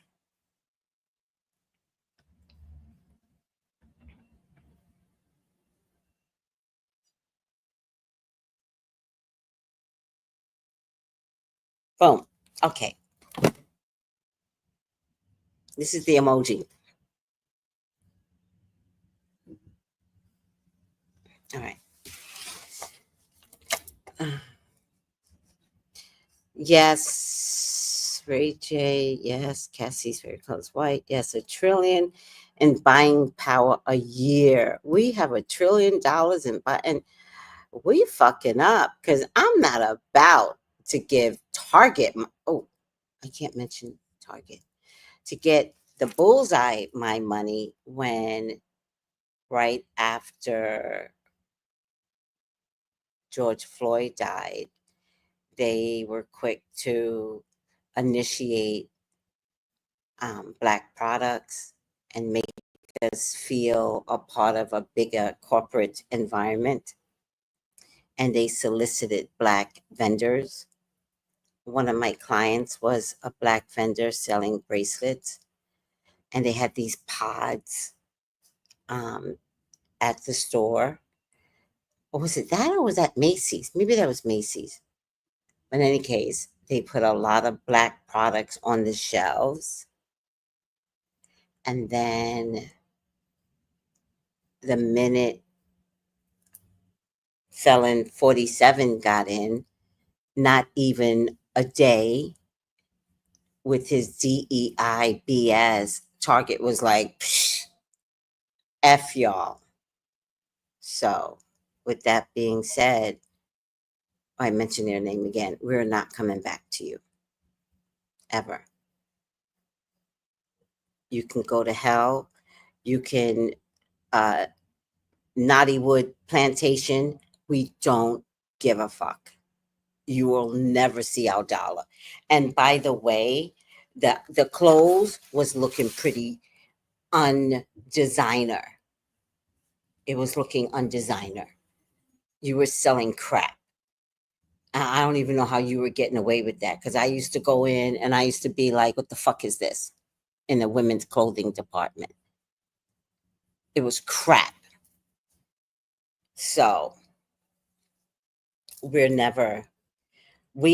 Boom. Okay. This is the emoji. All right. Yes. Ray J. Yes. Cassie's very close. White. Yes. $1 trillion in buying power a year. We have $1 trillion in buy, and we fucking up because I'm not about to give Target. Oh, I can't mention Target to get the bullseye my money when right after George Floyd died, they were quick to initiate Black products and make us feel a part of a bigger corporate environment. And they solicited Black vendors. One of my clients was a Black vendor selling bracelets, and they had these pods at the store. Or was it that, or was that Macy's? Maybe that was Macy's. But in any case, they put a lot of Black products on the shelves. And then the minute felon 47 got in, not even a day with his DEI BS, Target was like, psh, F y'all. So, with that being said, I mentioned their name again. We're not coming back to you. Ever. You can go to hell. You can, Knottywood Plantation. We don't give a fuck. You will never see our dollar. And by the way, the clothes was looking pretty undesigner. It was looking undesigner. You were selling crap. I don't even know how you were getting away with that, because I used to go in and I used to be like, what the fuck is this? In the women's clothing department. It was crap. So we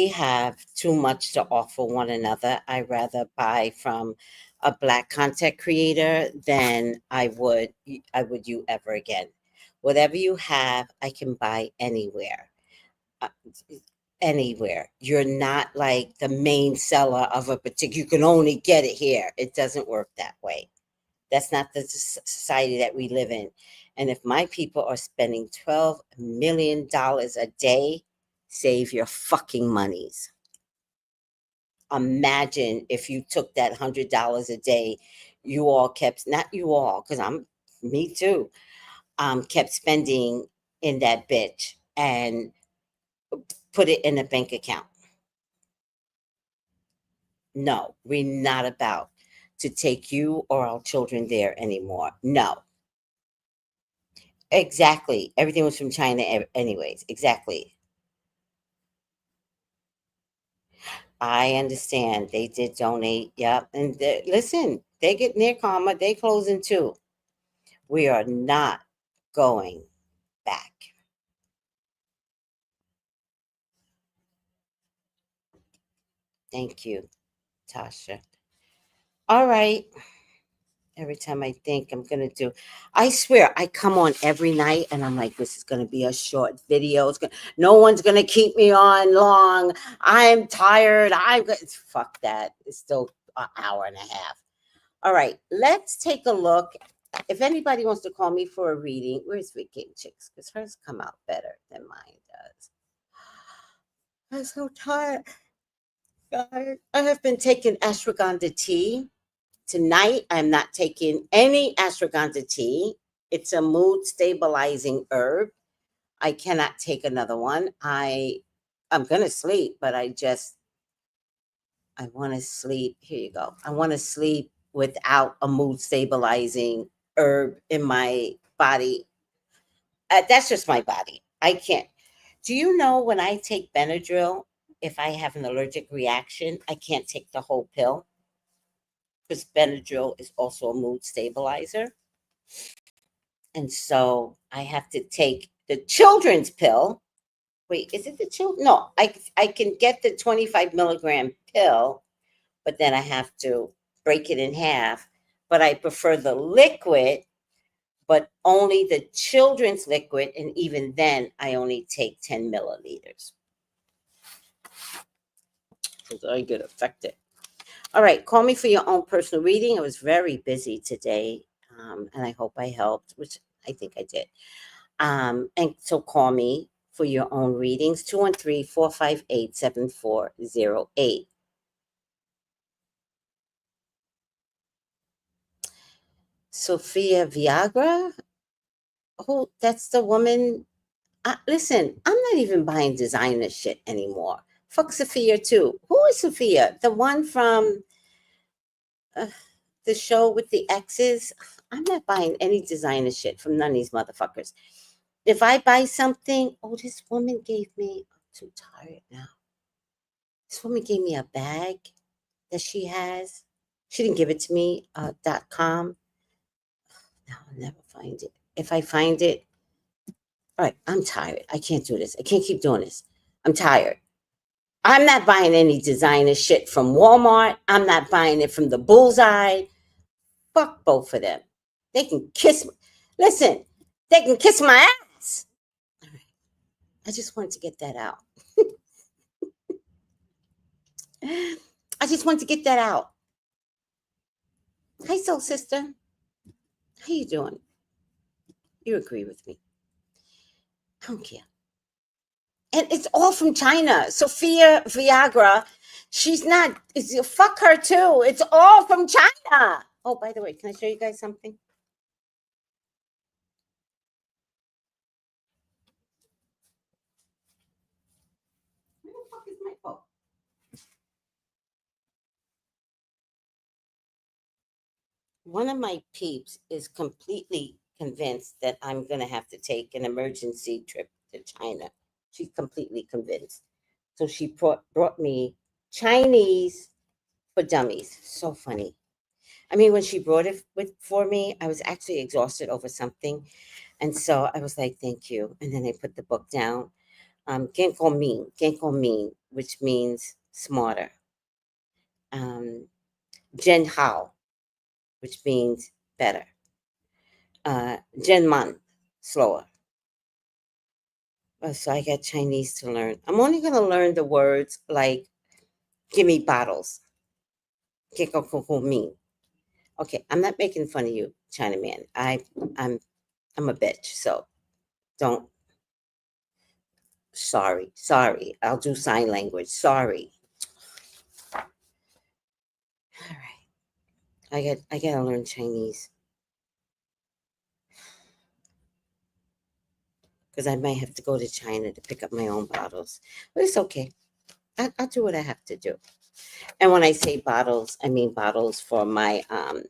have too much to offer one another. I'd rather buy from a Black content creator than I would you ever again. Whatever you have, I can buy anywhere. Uh, Anywhere. You're not like the main seller of a particular, you can only get it here. It doesn't work that way. That's not the society that we live in. And if my people are spending $12 million a day, save your fucking monies. Imagine if you took that $100 a day, you all kept, not you all, because me too, kept spending in that bitch and put it in a bank account. No, we're not about to take you or our children there anymore. No. Exactly. Everything was from China anyways. Exactly. I understand. They did donate. Yep. And listen, they get near karma. They closing too. We are not going back. Thank you, Tasha. All right. Every time I think I'm going to do, I swear, I come on every night and I'm like, this is going to be a short video. No one's going to keep me on long. I'm tired. Fuck that. It's still an hour and a half. All right. Let's take a look. If anybody wants to call me for a reading, where's Vacation Chicks? Because hers come out better than mine does. I'm so tired. I have been taking ashwagandha tea. Tonight, I'm not taking any ashwagandha tea. It's a mood stabilizing herb. I cannot take another one. I'm going to sleep, but I want to sleep. Here you go. I want to sleep without a mood stabilizing herb in my body. That's just my body. I can't. Do you know when I take Benadryl, if I have an allergic reaction, I can't take the whole pill? Because Benadryl is also a mood stabilizer. And so I have to take the children's pill, Wait, is it the children? No, I can get the 25 milligram pill, but then I have to break it in half. But I prefer the liquid, but only the children's liquid. And even then, I only take 10 milliliters. It's very good, effective. All right, call me for your own personal reading. I was very busy today, and I hope I helped, which I think I did. And so call me for your own readings, 213-458-7408. Sophia Viagra? Who? That's the woman. Listen, I'm not even buying designer shit anymore. Fuck Sophia too. Who is Sophia? The one from uh, the show with the exes? I'm not buying any designer shit from none of these motherfuckers. If I buy something, oh, this woman gave me, I'm too tired now. This woman gave me a bag that she has. She didn't give it to me, .com. No, I'll never find it. If I find it, all right, I'm tired. I can't do this. I can't keep doing this. I'm tired. I'm not buying any designer shit from Walmart. I'm not buying it from the Bullseye. Fuck both of them. They can kiss. Listen, they can kiss my ass. All right. I just wanted to get that out. I just wanted to get that out. Hi, soul sister. How you doing? You agree with me. I don't care. And it's all from China. Sophia Viagra, she's not, fuck her too. It's all from China. Oh, by the way, can I show you guys something? Where the fuck is my phone? One of my peeps is completely convinced that I'm going to have to take an emergency trip to China. She's completely convinced. So she brought me Chinese for dummies. So funny. I mean, when she brought it for me, I was actually exhausted over something. And so I was like, thank you. And then I put the book down. Genko Min, which means smarter. Jen Hao, which means better. Jen Man, slower. So I got Chinese to learn. I'm only going to learn the words like, give me bottles. Genko Min. Okay, I'm not making fun of you, Chinaman. I'm a bitch, so don't. Sorry. I'll do sign language. Sorry. All right. I gotta learn Chinese because I might have to go to China to pick up my own bottles. But it's okay. I'll do what I have to do. And when I say bottles, I mean bottles for my uh,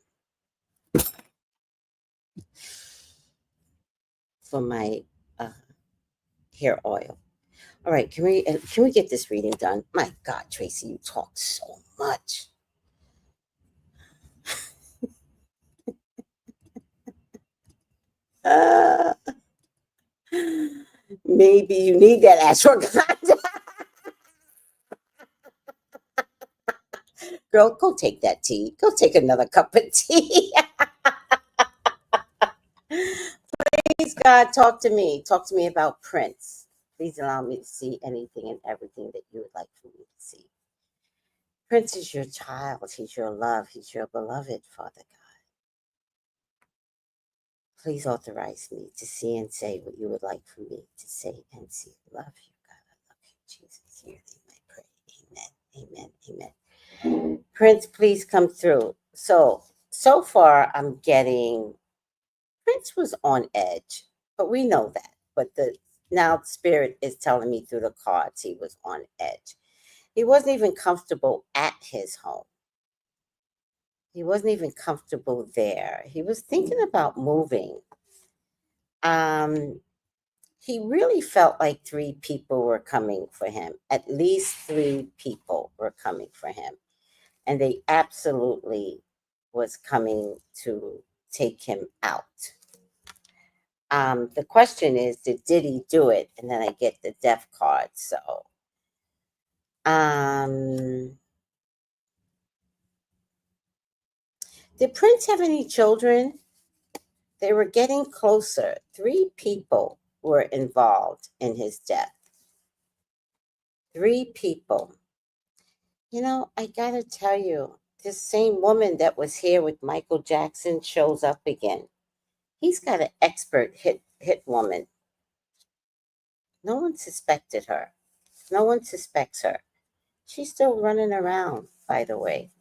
hair oil. All right, can we get this reading done? My God, Tracy, you talk so much. Uh, maybe you need that ashwagandha. Girl, go take that tea. Go take another cup of tea. Please, God, talk to me. Talk to me about Prince. Please allow me to see anything and everything that you would like for me to see. Prince is your child. He's your love. He's your beloved, Father God. Please authorize me to see and say what you would like for me to say and see. Love you, God. I love you, Jesus. Hear thee, I pray. Amen. Amen. Prince, please come through. So far, I'm getting Prince was on edge, but we know that. But now Spirit is telling me through the cards he was on edge. He wasn't even comfortable at his home. He wasn't even comfortable there. He was thinking about moving. He really felt like 3 people were coming for him. At least 3 people were coming for him. And they absolutely was coming to take him out. The question is, did he do it? And then I get the death card. So, did Prince have any children? They were getting closer. 3 people were involved in his death. 3 people. You know, I gotta tell you, this same woman that was here with Michael Jackson shows up again. He's got an expert hit woman. No one suspected her. No one suspects her. She's still running around, by the way.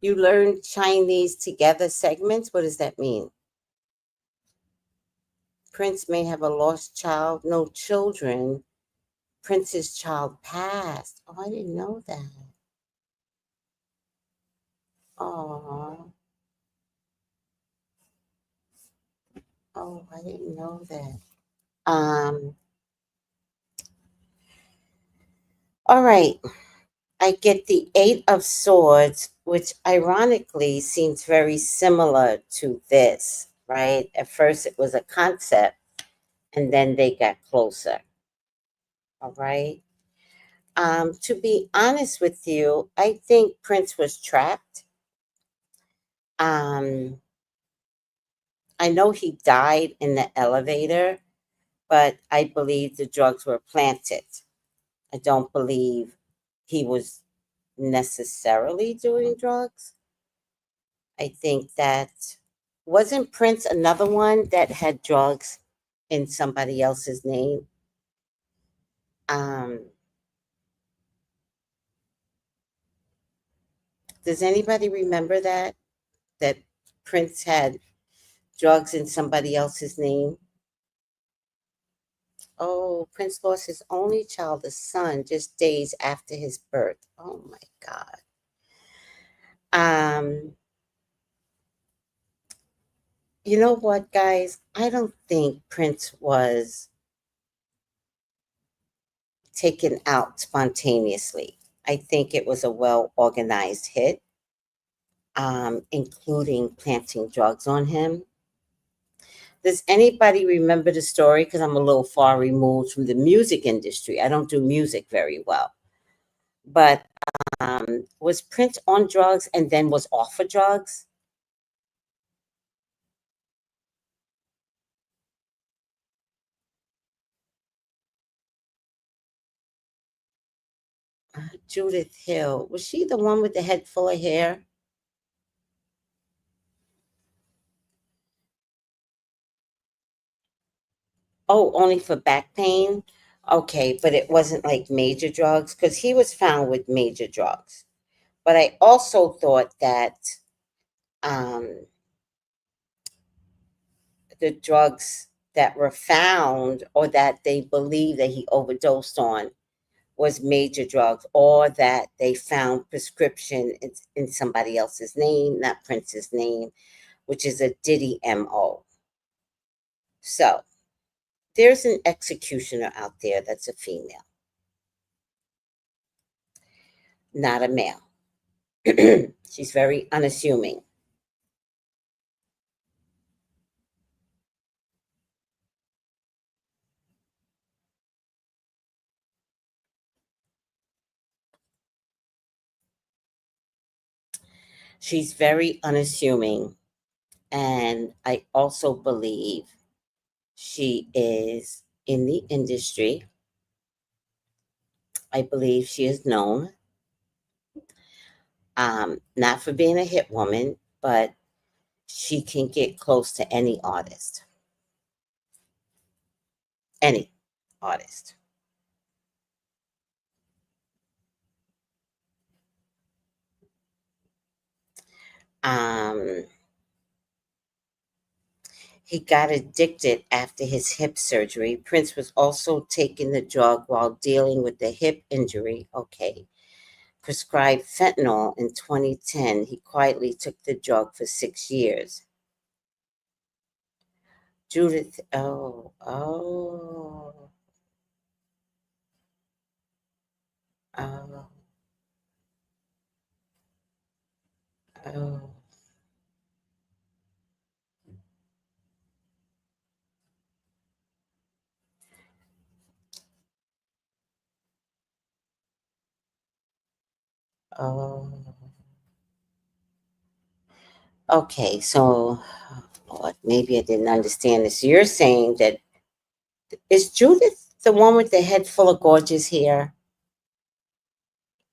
You learn Chinese together segments. What does that mean? Prince may have a lost child, no children. Prince's child passed. Oh, I didn't know that. Oh, oh, I didn't know that. All right. I get the 8 of Swords, which ironically seems very similar to this, right? At first it was a concept and then they got closer. All right. To be honest with you, I think Prince was trapped. Um, I know he died in the elevator, but I believe the drugs were planted. I don't believe he was necessarily doing drugs. I think that wasn't Prince another one that had drugs in somebody else's name? Um, does anybody remember that? That Prince had drugs in somebody else's name? Oh, Prince lost his only child, a son, just days after his birth. Oh my God. Um, you know what, guys? I don't think Prince was taken out spontaneously. I think it was a well organized hit, including planting drugs on him. Does anybody remember the story? Because I'm a little far removed from the music industry. I don't do music very well. But was Prince on drugs and then was off of drugs? Judith Hill. Was she the one with the head full of hair? Oh, only for back pain? Okay, but it wasn't like major drugs because he was found with major drugs. But I also thought that um, the drugs that were found or that they believe that he overdosed on was major drugs, or that they found prescription in somebody else's name, not Prince's name, which is a Diddy MO. So there's an executioner out there that's a female, not a male. She's very unassuming. She's very unassuming. And I also believe she is in the industry. I believe she is known, not for being a hit woman, but she can get close to any artist. Any artist. Um, He got addicted after his hip surgery. Prince was also taking the drug while dealing with the hip injury. Okay. Prescribed fentanyl in 2010. He quietly took the drug for 6 years. Judith, oh, oh, oh. Okay, so Lord, maybe I didn't understand this. You're saying that is Judith the one with the head full of gorgeous hair?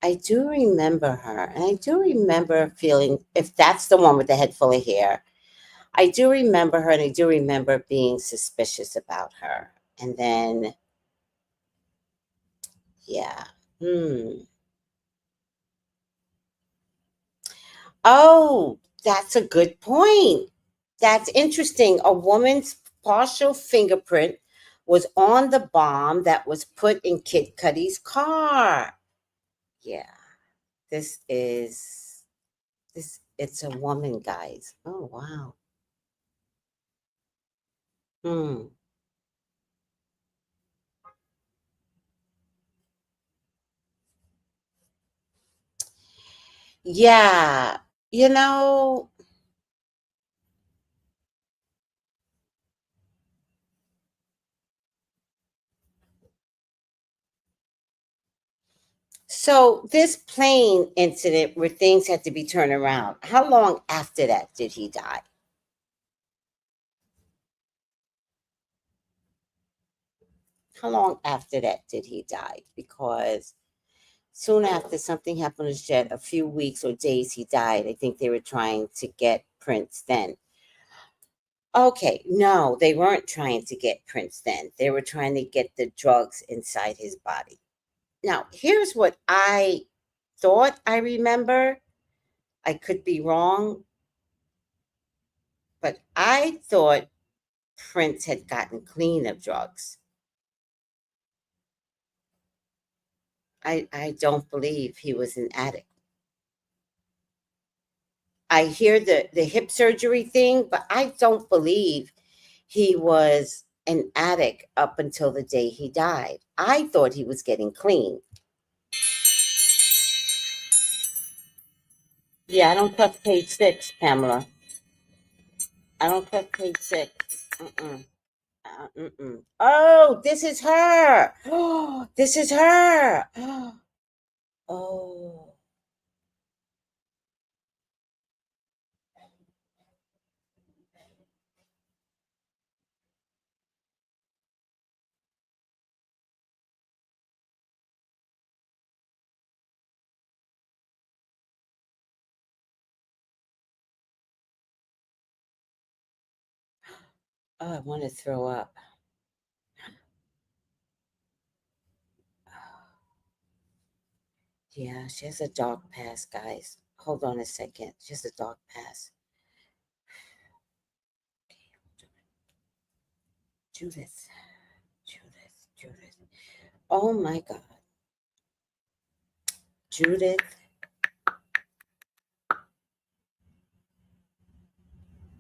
I do remember her, and I do remember feeling, if that's the one with the head full of hair, I do remember her, and I do remember being suspicious about her. And then, yeah. Hmm. Oh, that's a good point. That's interesting. A woman's partial fingerprint was on the bomb that was put in Kid Cudi's car. Yeah, this is it's a woman, guys. Oh wow. Hmm. Yeah, you know, so this plane incident where things had to be turned around, how long after that did he die? How long after that did he die? Because soon after something happened to Jet, a few weeks or days he died. I think they were trying to get Prince then. Okay, no, they weren't trying to get Prince then. They were trying to get the drugs inside his body. Now, here's what I thought I remember. I could be wrong, but I thought Prince had gotten clean of drugs. I don't believe he was an addict. I hear the hip surgery thing, but I don't believe he was an addict up until the day he died. I thought he was getting clean. Yeah, I don't trust page 6, Pamela. I don't trust page 6. Mm-mm. Mm-mm. Oh, this is her. Oh, this is her. Oh, oh, I want to throw up. Yeah, she has a dog pass, guys. Hold on a second. She has a dog pass. Judith, Judith. Oh my God. Judith.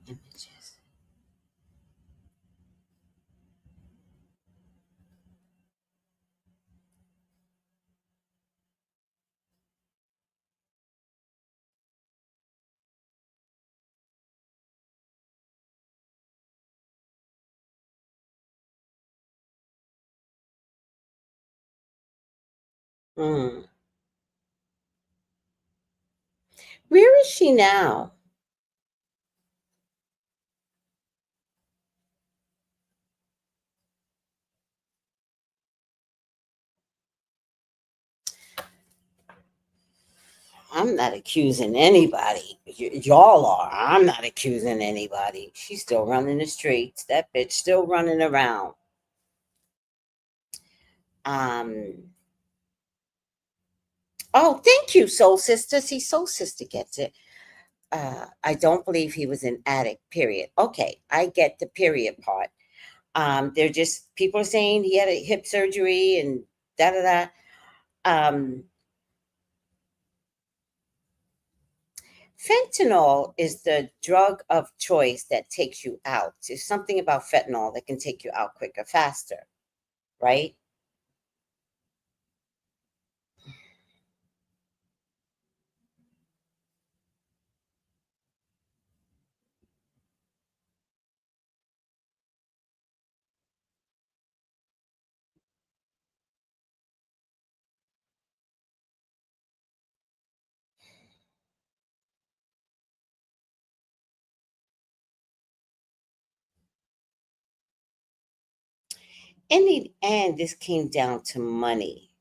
Images. Hmm. Where is she now? I'm not accusing anybody. Y'all are. I'm not accusing anybody. She's still running the streets. That bitch still running around. Um. Oh, thank you, Soul Sister. See, Soul Sister gets it. I don't believe he was an addict, period. Okay, I get the period part. They're just people are saying he had a hip surgery and da da da. Um, Fentanyl is the drug of choice that takes you out. There's something about fentanyl that can take you out quicker, faster, right? In the end, this came down to money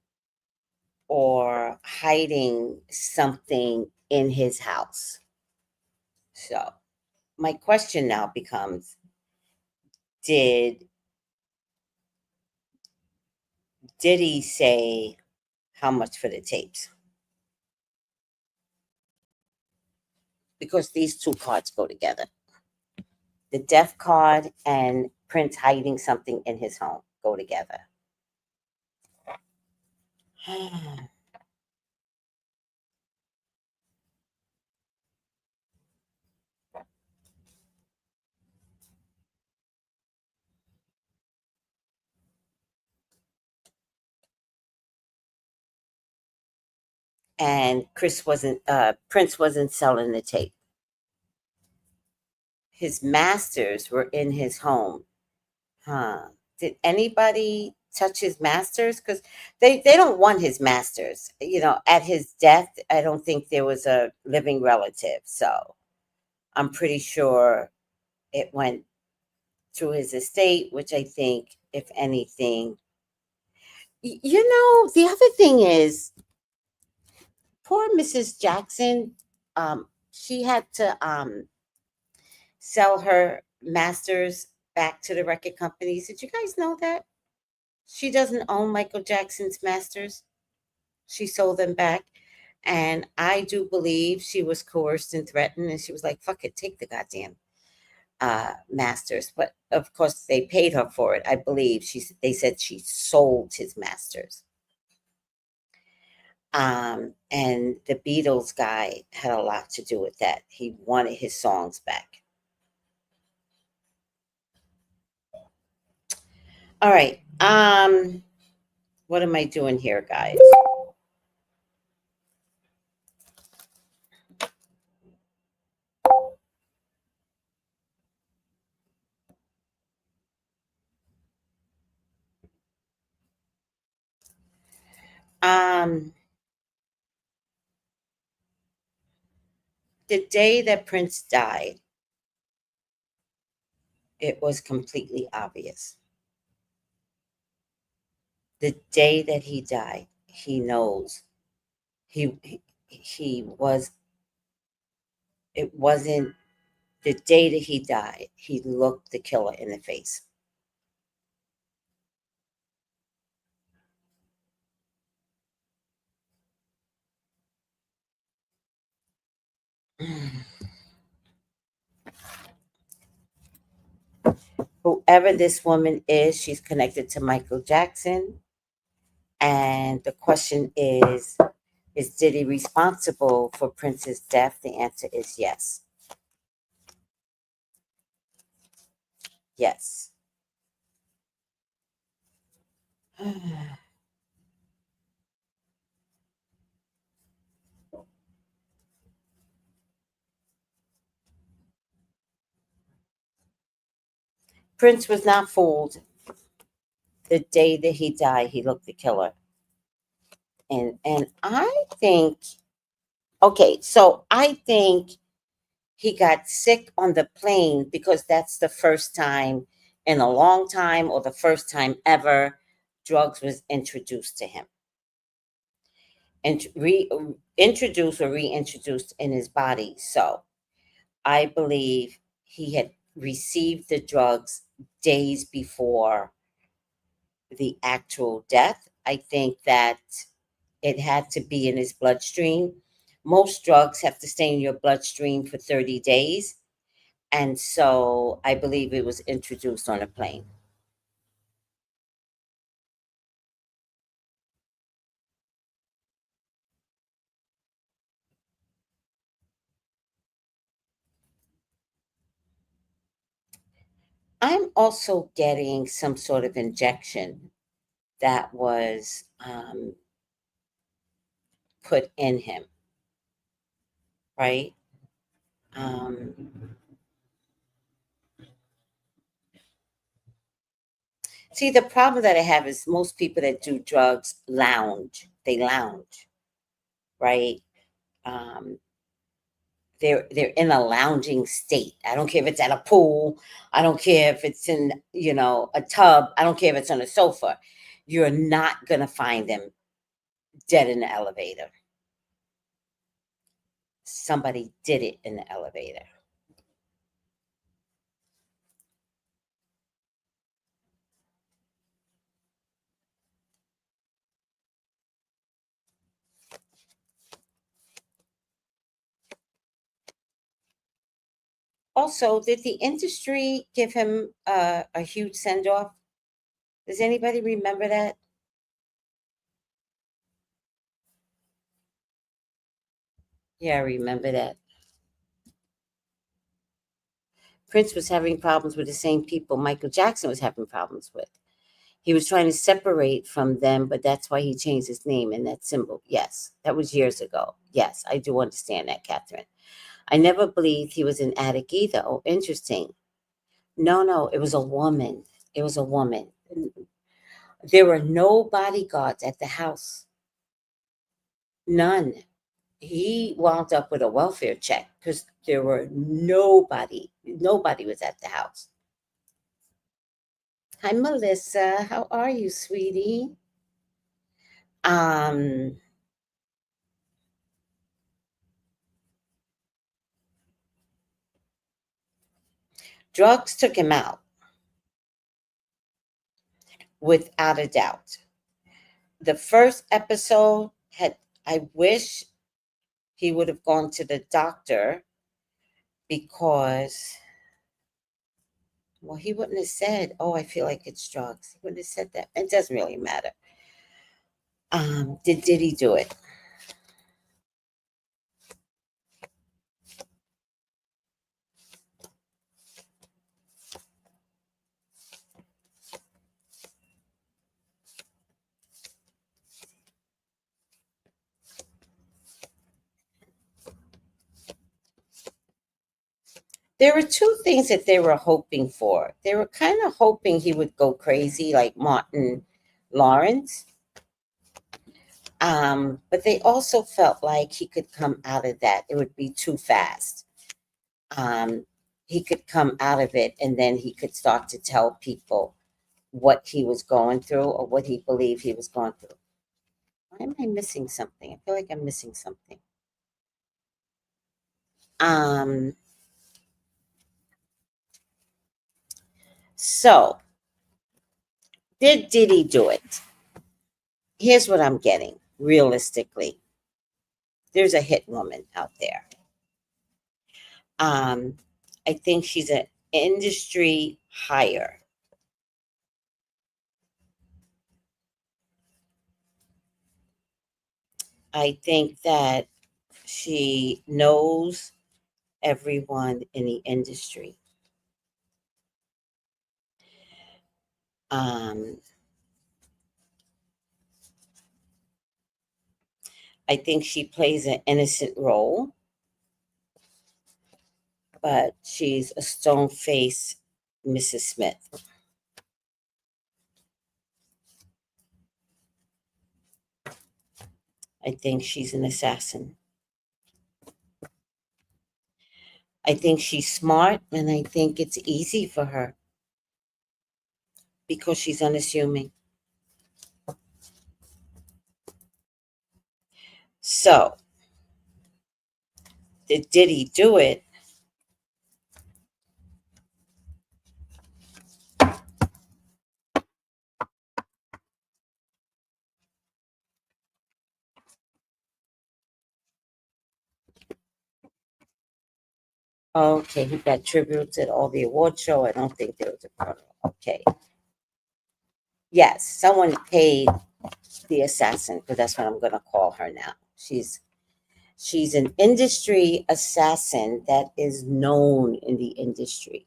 or hiding something in his house. So, my question now becomes, did did he say how much for the tapes? Because these two cards go together. The death card and Prince hiding something in his home go together. And Prince wasn't selling the tape. His masters were in his home. Huh. Did anybody touch his masters? Because they don't want his masters. You know, at his death, I don't think there was a living relative. So I'm pretty sure it went through his estate, which I think, if anything, you know, the other thing is poor Mrs. Jackson. She had to sell her masters back to the record companies. Did you guys know that? She doesn't own Michael Jackson's masters. She sold them back. And I do believe she was coerced and threatened. And she was like, fuck it, take the goddamn masters. But of course, they paid her for it. I believe they said she sold his masters. And the Beatles guy had a lot to do with that. He wanted his songs back. All right. What am I doing here, guys? Um, the day that Prince died, it was completely obvious. The day that he died, he knows he was. It wasn't the day that he died. He looked the killer in the face. Whoever this woman is, she's connected to Michael Jackson. And the question is Diddy responsible for Prince's death? The answer is yes. Yes. Prince was not fooled. The day that he died, he looked the killer. And I think, okay, so I think he got sick on the plane because that's the first time in a long time, or the first time ever, drugs was introduced to him. And introduced or reintroduced in his body. So I believe he had received the drugs days before the actual death. I think that it had to be in his bloodstream. most drugs have to stay in your bloodstream for 30 days. And so I believe it was introduced on a plane. I'm also getting some sort of injection that was put in him, right? Um, See, the problem that I have is most people that do drugs lounge. They lounge, right? Um, they're in a lounging state. I don't care if it's at a pool. I don't care if it's in, a tub. I don't care if it's on a sofa. You're not gonna find them dead in the elevator. Somebody did it in the elevator. Also, did the industry give him a huge send off? Does anybody remember that? Yeah, I remember that. Prince was having problems with the same people Michael Jackson was having problems with. He was trying to separate from them, but that's why he changed his name and that symbol. Yes, that was years ago. Yes, I do understand that, Catherine. I never believed he was an addict either. Oh, interesting. No, no, it was a woman. It was a woman. There were no bodyguards at the house. None. He wound up with a welfare check because there were nobody was at the house. Hi, Melissa. How are you, sweetie? Um, Drugs took him out, without a doubt. The first episode I wish he would have gone to the doctor because, well, he wouldn't have said, "Oh, I feel like it's drugs." He wouldn't have said that. It doesn't really matter. Did he do it? There were two things that they were hoping for. They were kind of hoping he would go crazy like Martin Lawrence. But they also felt like he could come out of that. It would be too fast. Um, he could come out of it and then he could start to tell people what he was going through or what he believed he was going through. Why am I missing something? I feel like I'm missing something. Um, so did he do it? Here's what I'm getting realistically. There's a hit woman out there. Um, I think she's an industry hire. I think that she knows everyone in the industry. Um, I think she plays an innocent role, but she's a stone faced Mrs. Smith. I think she's an assassin. I think she's smart, and I think it's easy for her because she's unassuming. So, did he do it? Okay, he got tributes at all the award show. I don't think there was a funeral. Okay. Yes, someone paid the assassin, because that's what I'm going to call her now. She's an industry assassin that is known in the industry.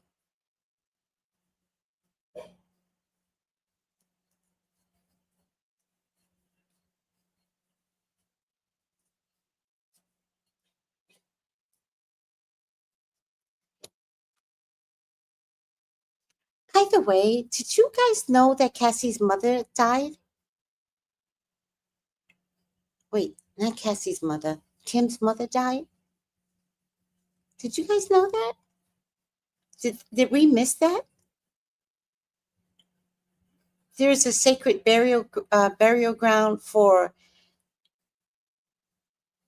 By the way, did you guys know that Cassie's mother died? Wait, not Cassie's mother. Kim's mother died? Did you guys know that? Did we miss that? There's a sacred burial ground for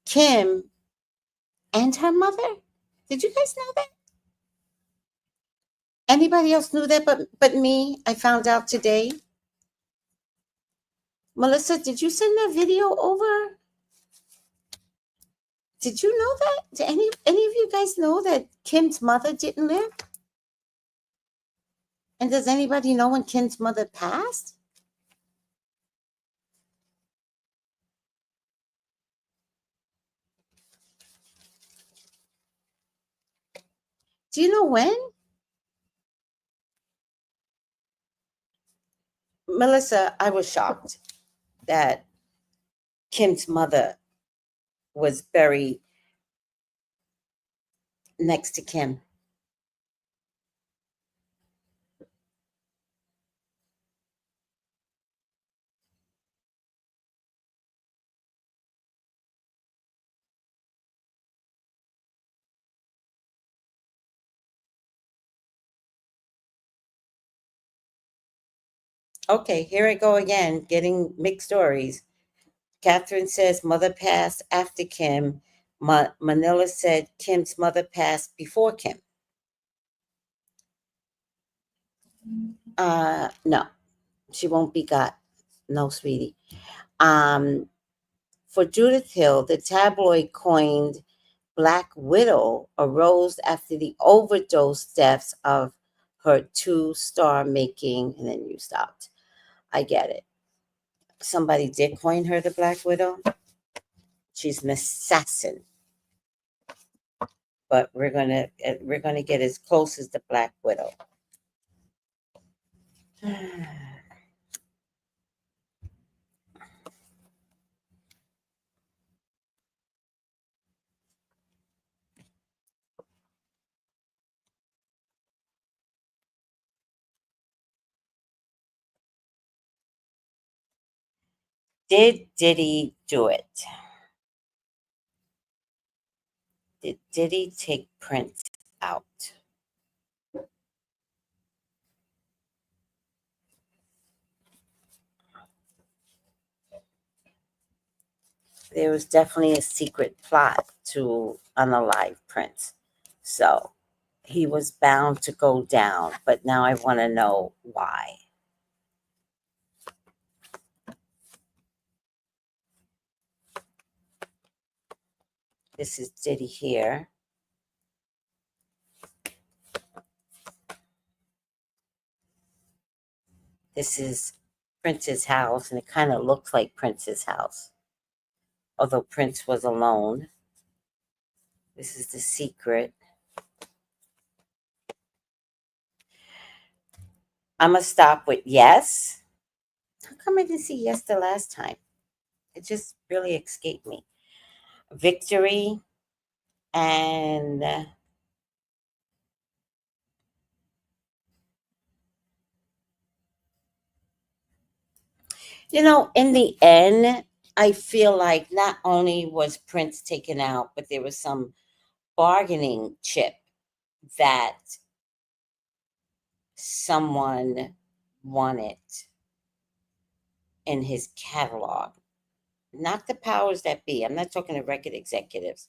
Kim and her mother. Did you guys know that? Anybody else knew that but me? I found out today. Melissa, did you send that video over? Did you know that? Did any of you guys know that Kim's mother didn't live? And does anybody know when Kim's mother passed? Do you know when? Melissa, I was shocked that Kim's mother was buried next to Kim. Okay, here I go again, getting mixed stories. Catherine says mother passed after Kim. Manila said Kim's mother passed before Kim. No, she won't be got. No, sweetie. For Judith Hill, the tabloid coined Black Widow arose after the overdose deaths of her two-star making, and then you stopped. I get it. Somebody did coin her the Black Widow. She's an assassin, but we're gonna get as close as the Black Widow. Did Diddy do it? Did Diddy take Prince out? There was definitely a secret plot to unalive Prince. So he was bound to go down, but now I want to know why. This is Diddy here. This is Prince's house, and it kind of looks like Prince's house, although Prince was alone. This is the secret. I'm going to stop with yes. How come I didn't see yes the last time? It just really escaped me. Victory and in the end, I feel like not only was Prince taken out, but there was some bargaining chip that someone wanted in his catalog. Not the powers that be. I'm not talking to record executives.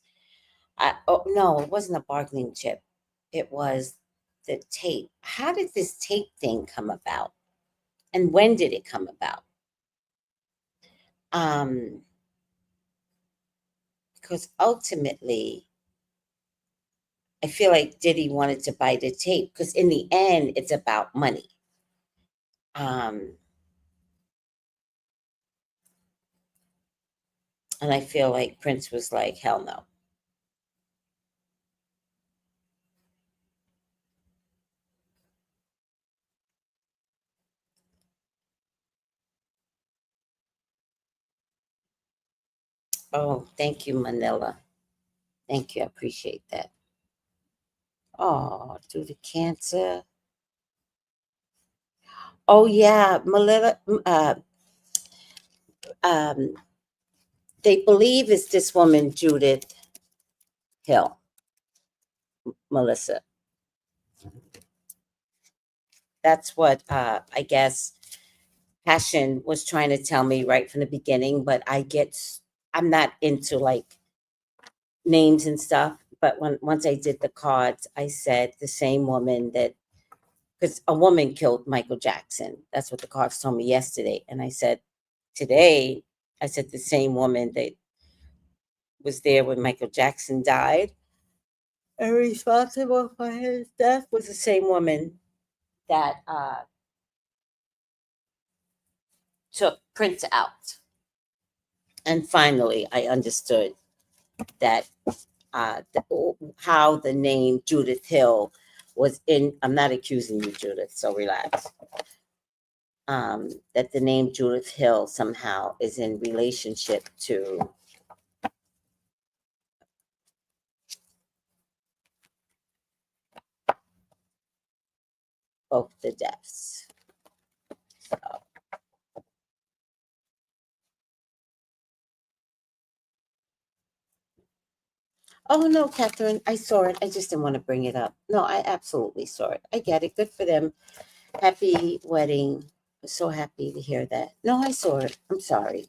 No, it wasn't a bargaining chip. It was the tape. How did this tape thing come about? And when did it come about? Because ultimately, I feel like Diddy wanted to buy the tape because in the end, it's about money. And I feel like Prince was like, hell no. Oh, thank you, Manila. Thank you. I appreciate that. Oh, due to cancer. Oh, yeah. Manila, um, they believe it's this woman, Judith Hill, Melissa. That's what I guess Passion was trying to tell me right from the beginning, but I'm not into like names and stuff. But once I did the cards, I said the same woman that, because a woman killed Michael Jackson. That's what the cards told me yesterday. And I said, today, I said the same woman that was there when Michael Jackson died and responsible for his death was the same woman that took Prince out. And finally, I understood that how the name Judith Hill was in. I'm not accusing you, Judith, so relax. That the name Judith Hill somehow is in relationship to both the deaths. So. Oh no, Catherine, I saw it. I just didn't want to bring it up. No, I absolutely saw it. I get it. Good for them. Happy wedding. I'm so happy to hear that. No, I saw it. I'm sorry.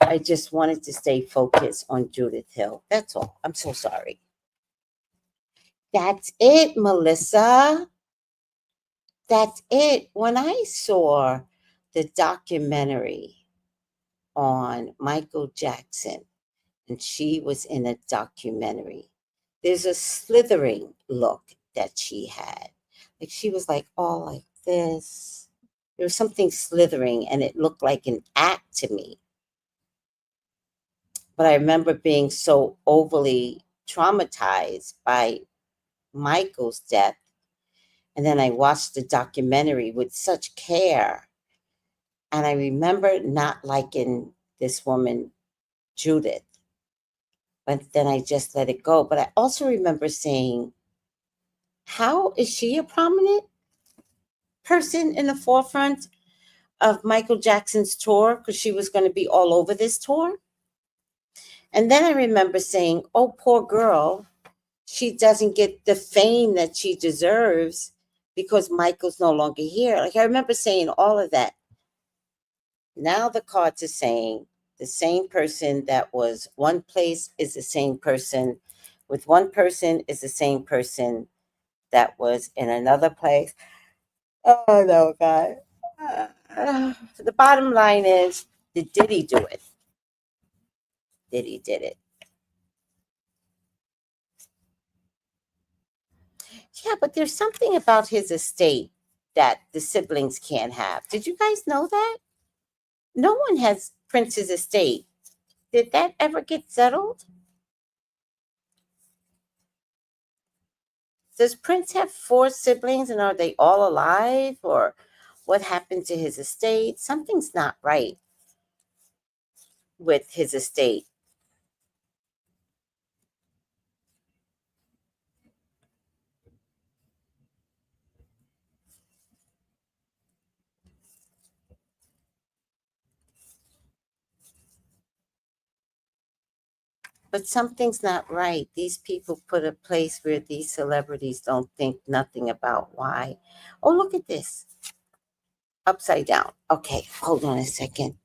I just wanted to stay focused on Judith Hill. That's all. I'm so sorry. That's it, Melissa. That's it. When I saw the documentary on Michael Jackson, and she was in a documentary, there's a slithering look that she had. Like she was like all like this. There was something slithering, and it looked like an act to me. But I remember being so overly traumatized by Michael's death. And then I watched the documentary with such care. And I remember not liking this woman, Judith, but then I just let it go. But I also remember saying, how is she a prominent person in the forefront of Michael Jackson's tour? Because she was going to be all over this tour. And then I remember saying, oh, poor girl, she doesn't get the fame that she deserves because Michael's no longer here. Like I remember saying all of that. Now the cards are saying the same person that was one place is the same person with one person is the same person that was in another place. Oh no, God. The bottom line is, did he do it? Did it? Yeah, but there's something about his estate that the siblings can't have. Did you guys know that? No one has Prince's estate. Did that ever get settled? Does Prince have 4 siblings and are they all alive? Or what happened to his estate? Something's not right with his estate. But something's not right. These people put a place where these celebrities don't think nothing about why. Oh, look at this. Upside down. Okay, hold on a second.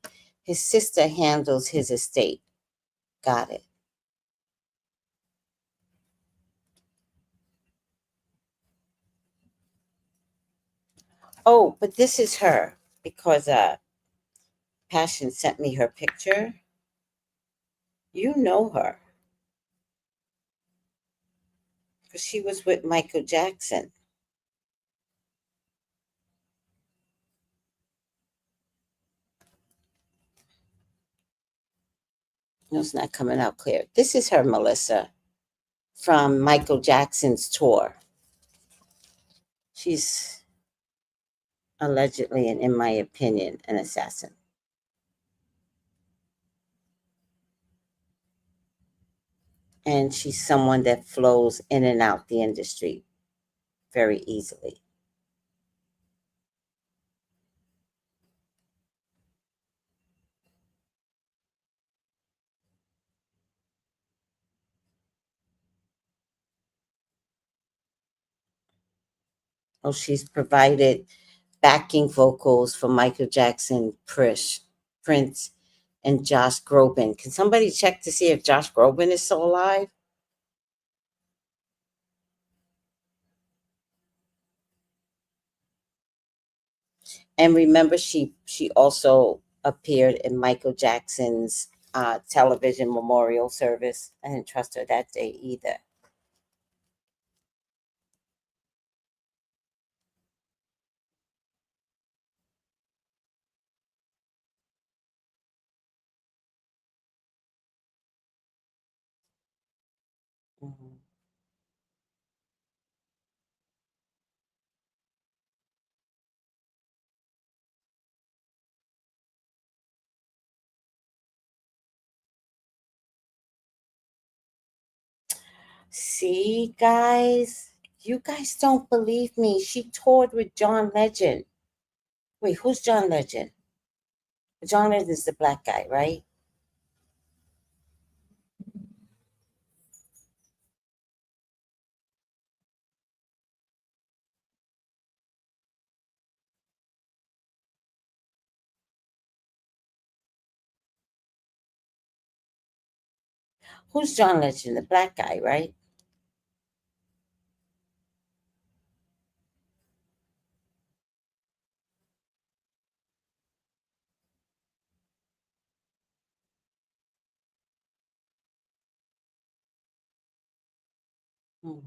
His sister handles his estate. Got it. Oh, but this is her because Passion sent me her picture. You know her. because she was with Michael Jackson. No, it's not coming out clear. This is her, Melissa, from Michael Jackson's tour. She's allegedly, and in my opinion, an assassin. And she's someone that flows in and out the industry very easily. Oh, she's provided backing vocals for Michael Jackson, Prince, and Josh Groban. Can somebody check to see if Josh Groban is still alive? And remember, she also appeared in Michael Jackson's television memorial service. I didn't trust her that day either. Mhm. See, guys, you guys don't believe me. She toured with John Legend. Wait, who's John Legend? John Legend is the black guy, right? Who's John Legend? The black guy, right? Hmm.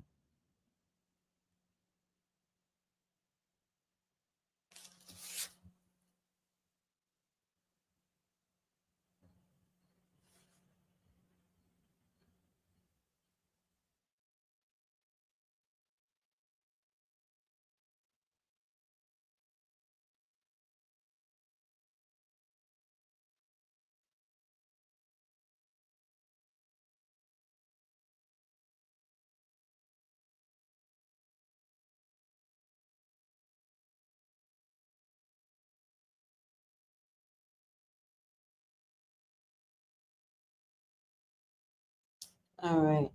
All right.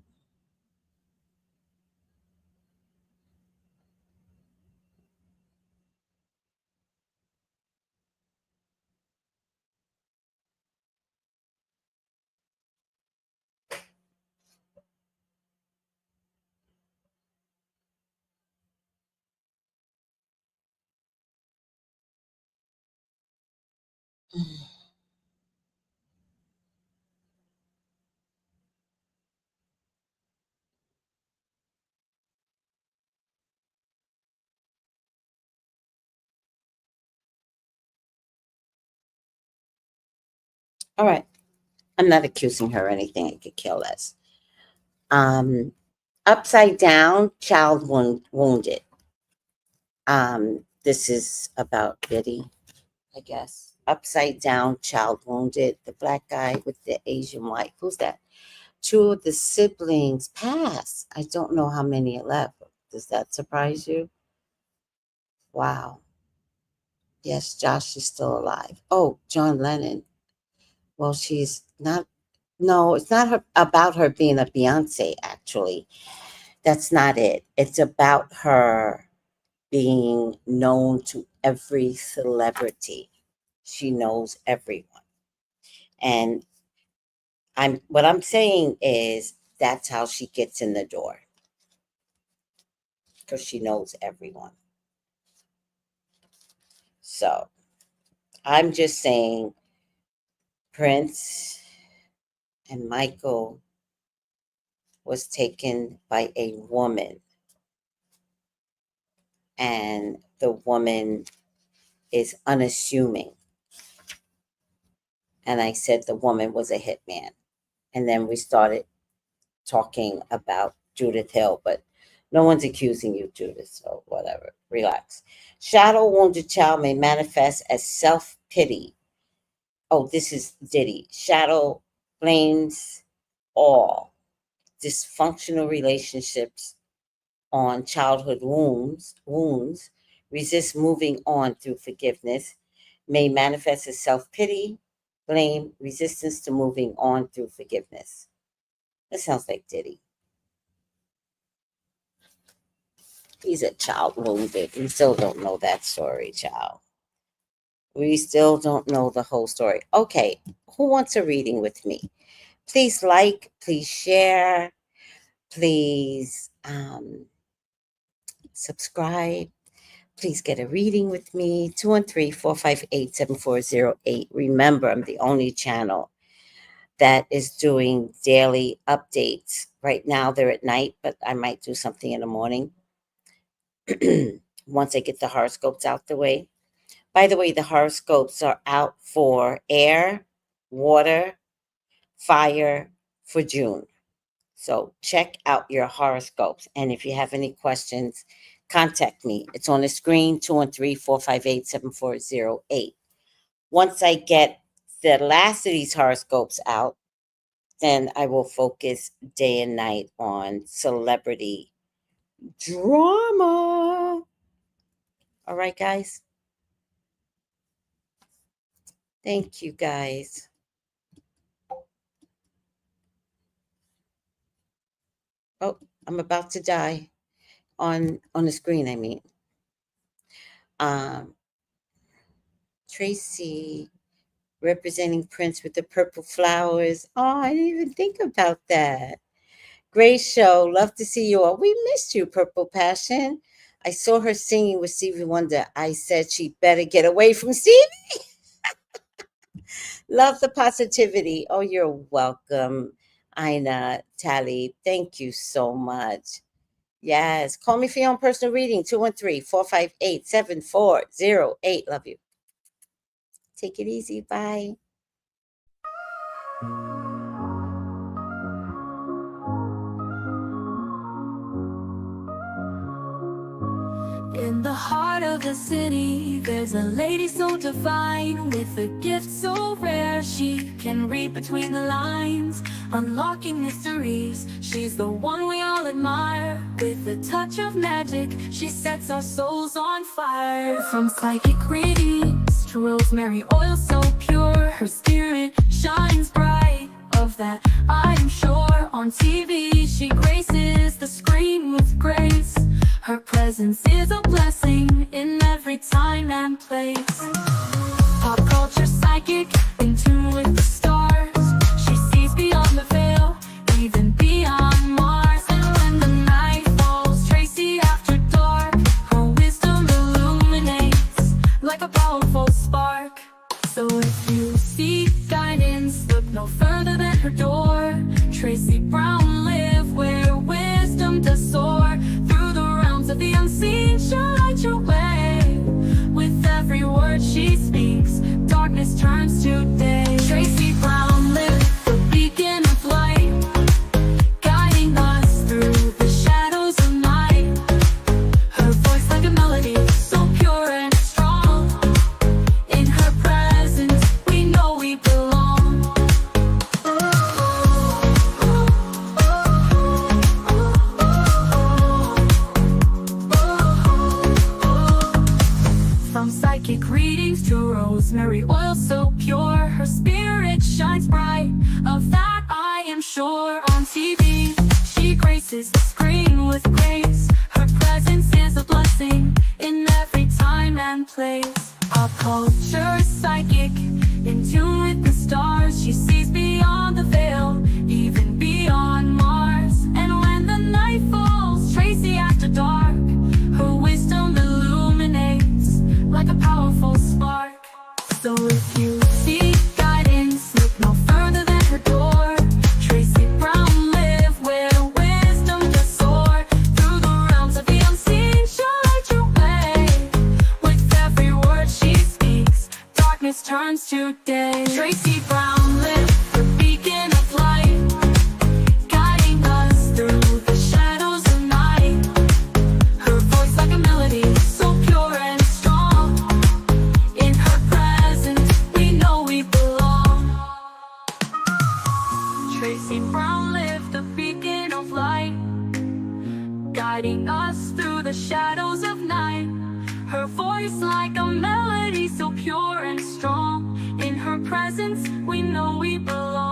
All right. I'm not accusing her or anything. I could care less. Um, Upside down, child wounded. This is about Biddy, I guess. Upside down, child wounded. The black guy with the Asian wife. Who's that? Two of the siblings passed. I don't know how many are left. Does that surprise you? Wow. Yes, Josh is still alive. Oh, John Lennon. Well, she's not. No, it's not about her being a Beyonce, actually. That's not it. It's about her being known to every celebrity. She knows everyone. And what I'm saying is that's how she gets in the door because she knows everyone. So I'm just saying Prince and Michael was taken by a woman. And the woman is unassuming. And I said the woman was a hitman. And then we started talking about Judith Hill, but no one's accusing you, Judith, so whatever. Relax. Shadow wounded child may manifest as self-pity. Oh, this is Diddy. Shadow blames all dysfunctional relationships on childhood wounds, resist moving on through forgiveness, may manifest as self-pity, blame, resistance to moving on through forgiveness. That sounds like Diddy. He's a child wounded. We still don't know that story, child. We still don't know the whole story. Okay, who wants a reading with me? Please like, please share, please subscribe. Please get a reading with me, 213-458-7408. Remember, I'm the only channel that is doing daily updates. Right now, they're at night, but I might do something in the morning once I get the horoscopes out the way. By the way, the horoscopes are out for air, water, fire for June. So check out your horoscopes. And if you have any questions, contact me. It's on the screen, 213-458-7408. Once I get the last of these horoscopes out, then I will focus day and night on celebrity drama. All right, guys? Thank you, guys. Oh, I'm about to die on the screen, I mean. Tracy representing Prince with the purple flowers. Oh, I didn't even think about that. Great show. Love to see you all. We missed you, Purple Passion. I saw her singing with Stevie Wonder. I said she better get away from Stevie. Love the positivity. Oh, you're welcome, Ina, Tally. Thank you so much. Yes. Call me for your own personal reading, 213-458-7408. Love you. Take it easy. Bye. In the heart of the city, there's a lady so divine, with a gift so rare she can read between the lines, unlocking mysteries. She's the one we all admire. With a touch of magic, she sets our souls on fire. From psychic readings to rosemary oil so pure, her spirit shines bright. Of that I am sure. On TV she graces the screen with grace. Her presence is a blessing in every time and place. Pop culture psychic, in tune with the stars. She sees beyond the veil, even beyond Mars. And when the night falls, Tracy after dark, her wisdom illuminates like a powerful spark. So if you seek guidance, look no further than her door. Tracy Brown live where wisdom does soar. Through the realms of the unseen, she'll light your way. With every word she speaks, darkness turns to day. Tracy Brown live, the beacon of light, guiding us through the shadows of night. Her voice like a melody, so pure and strong. In her presence, we know we belong. From psychic readings to rosemary oil so pure, her spirit shines bright. Of that I am sure. On TV, she graces the screen with grace. Her presence is a blessing in every time and place. Pop culture psychic, in tune with the stars. She sees beyond the veil, even beyond Mars. And when the night falls, Tracy after dark, her wisdom illuminates like a powerful spark. So if you seek guidance, look no further than her door. Tracy Brown live where guiding us through the shadows of night. Her voice like a melody so pure and strong. In her presence we know we belong.